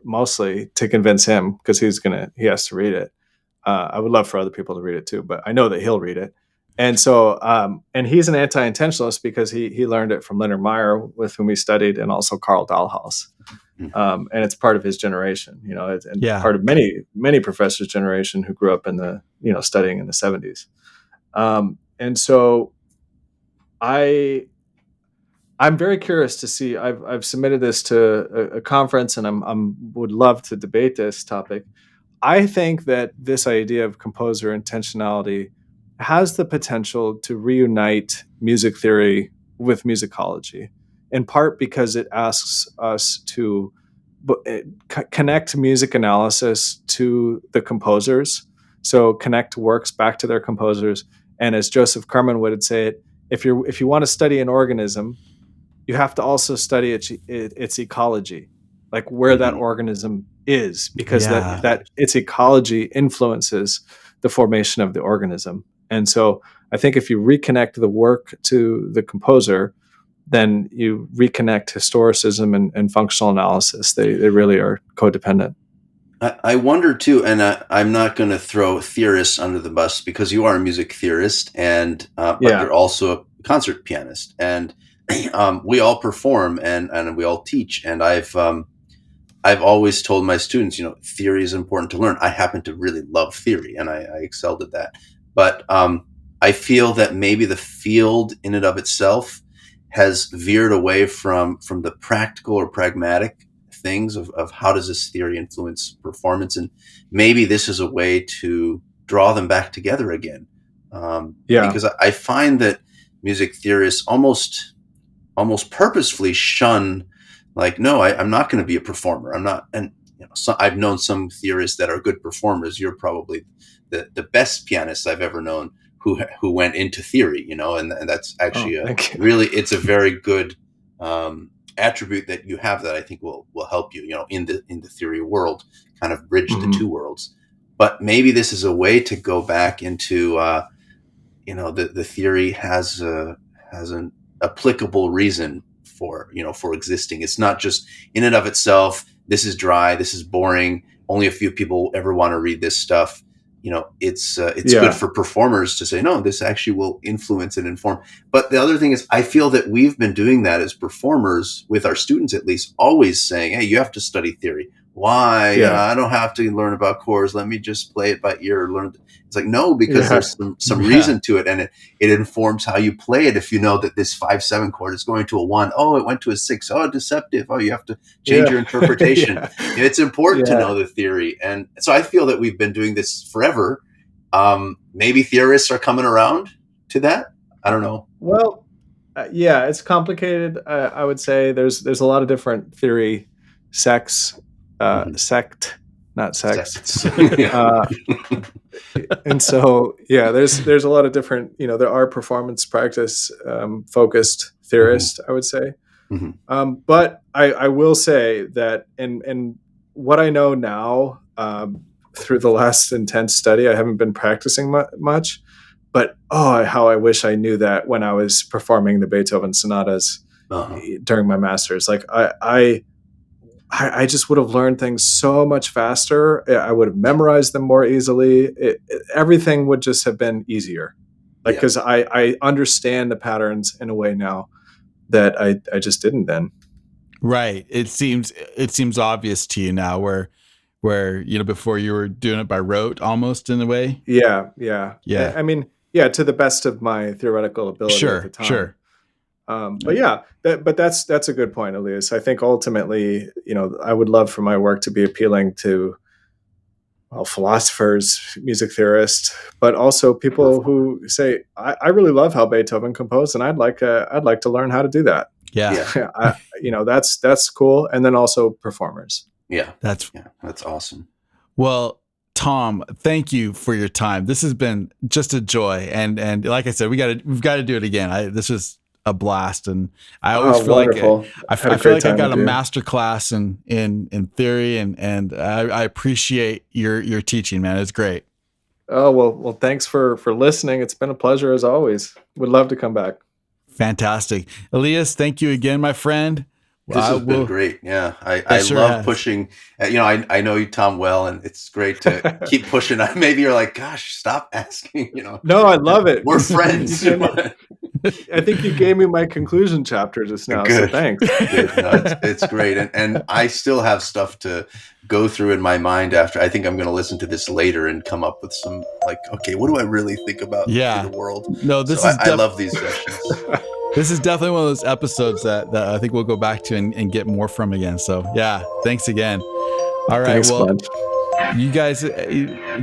mostly to convince him because he has to read it. I would love for other people to read it too, but I know that he'll read it. And so, and he's an anti-intentionalist because he learned it from Leonard Meyer, with whom he studied, and also Karl Dahlhaus. And it's part of his generation, part of many professors' generation who grew up in the, studying in the 70s. And so I'm very curious to see, I've submitted this to a conference, and would love to debate this topic. I think that this idea of composer intentionality has the potential to reunite music theory with musicology, in part because it asks us to connect music analysis to the composers. So connect works back to their composers. And as Joseph Carman would say it, if you want to study an organism, you have to also study its ecology, like where that organism is, because that its ecology influences the formation of the organism. And so I think if you reconnect the work to the composer, then you reconnect historicism and functional analysis. They really are codependent. I wonder too, and I'm not going to throw theorists under the bus because you are a music theorist, and but you're also a concert pianist, and we all perform and we all teach. And I've always told my students, theory is important to learn. I happen to really love theory, and I excelled at that. But I feel that maybe the field in and of itself has veered away from the practical or pragmatic things of how does this theory influence performance, and maybe this is a way to draw them back together again. Because I find that music theorists almost purposefully shun, like, no, I'm not going to be a performer. I'm not. And so I've known some theorists that are good performers. You're probably the best pianist I've ever known who went into theory, and that's actually really, it's a very good attribute that you have that I think will help you, in the theory world, kind of bridge the two worlds. But maybe this is a way to go back into, the theory has an applicable reason for existing. It's not just in and of itself, this is dry, this is boring, only a few people ever want to read this stuff. It's good for performers to say, no, this actually will influence and inform. But the other thing is, I feel that we've been doing that as performers with our students, at least, always saying, hey, you have to study theory. Why? I don't have to learn about chords. Let me just play it by ear. It's like, no, because there's some reason to it, and it informs how you play it. If you know that this 5/7 chord is going to a 1, oh, it went to a 6, oh, deceptive, oh, you have to change your interpretation. It's important to know the theory, and so I feel that we've been doing this forever. Maybe theorists are coming around to that. I don't know. Well, it's complicated. I would say there's a lot of different theory sects. Sect, not sects. And so, there's a lot of different, there are performance practice focused theorists, I would say. But I will say that in what I know now, through the last intense study, I haven't been practicing much, but how I wish I knew that when I was performing the Beethoven sonatas during my master's. Like I just would have learned things so much faster. I would have memorized them more easily. Everything would just have been easier. Because I understand the patterns in a way now that I just didn't then. Right. It seems obvious to you now where before you were doing it by rote almost in a way. Yeah. I mean, to the best of my theoretical ability at the time. Sure. But that's a good point, Elias. I think ultimately, I would love for my work to be appealing to philosophers, music theorists, but also people who say, I really love how Beethoven composed, and I'd like to learn how to do that. Yeah. That's cool. And then also performers. Yeah. That's awesome. Well, Tom, thank you for your time. This has been just a joy. And like I said, we've got to do it again. This was a blast, and I always feel wonderful. I feel like I got a master class in theory, and I appreciate your teaching, man. It's great. Oh, well, thanks for listening. It's been a pleasure as always. Would love to come back. Fantastic. Elias, thank you again, my friend. This has been great. Yeah. I love pushing. I know you, Tom, well, and it's great to keep pushing. Maybe you're like, gosh, stop asking, No, I love it. We're friends. I think you gave me my conclusion chapter just now. Good. So thanks. Good. No, it's great. And I still have stuff to go through in my mind after. I think I'm going to listen to this later and come up with some, like, okay, what do I really think about the world? No, I love these sessions. This is definitely one of those episodes that I think we'll go back to and get more from again. So yeah, thanks again. All right. Thanks, You guys,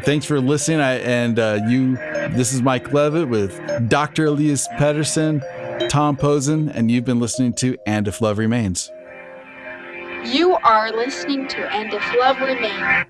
thanks for listening. This is Mike Levitt with Dr. Elias Pedersen, Tom Posen, and you've been listening to And If Love Remains. You are listening to And If Love Remains.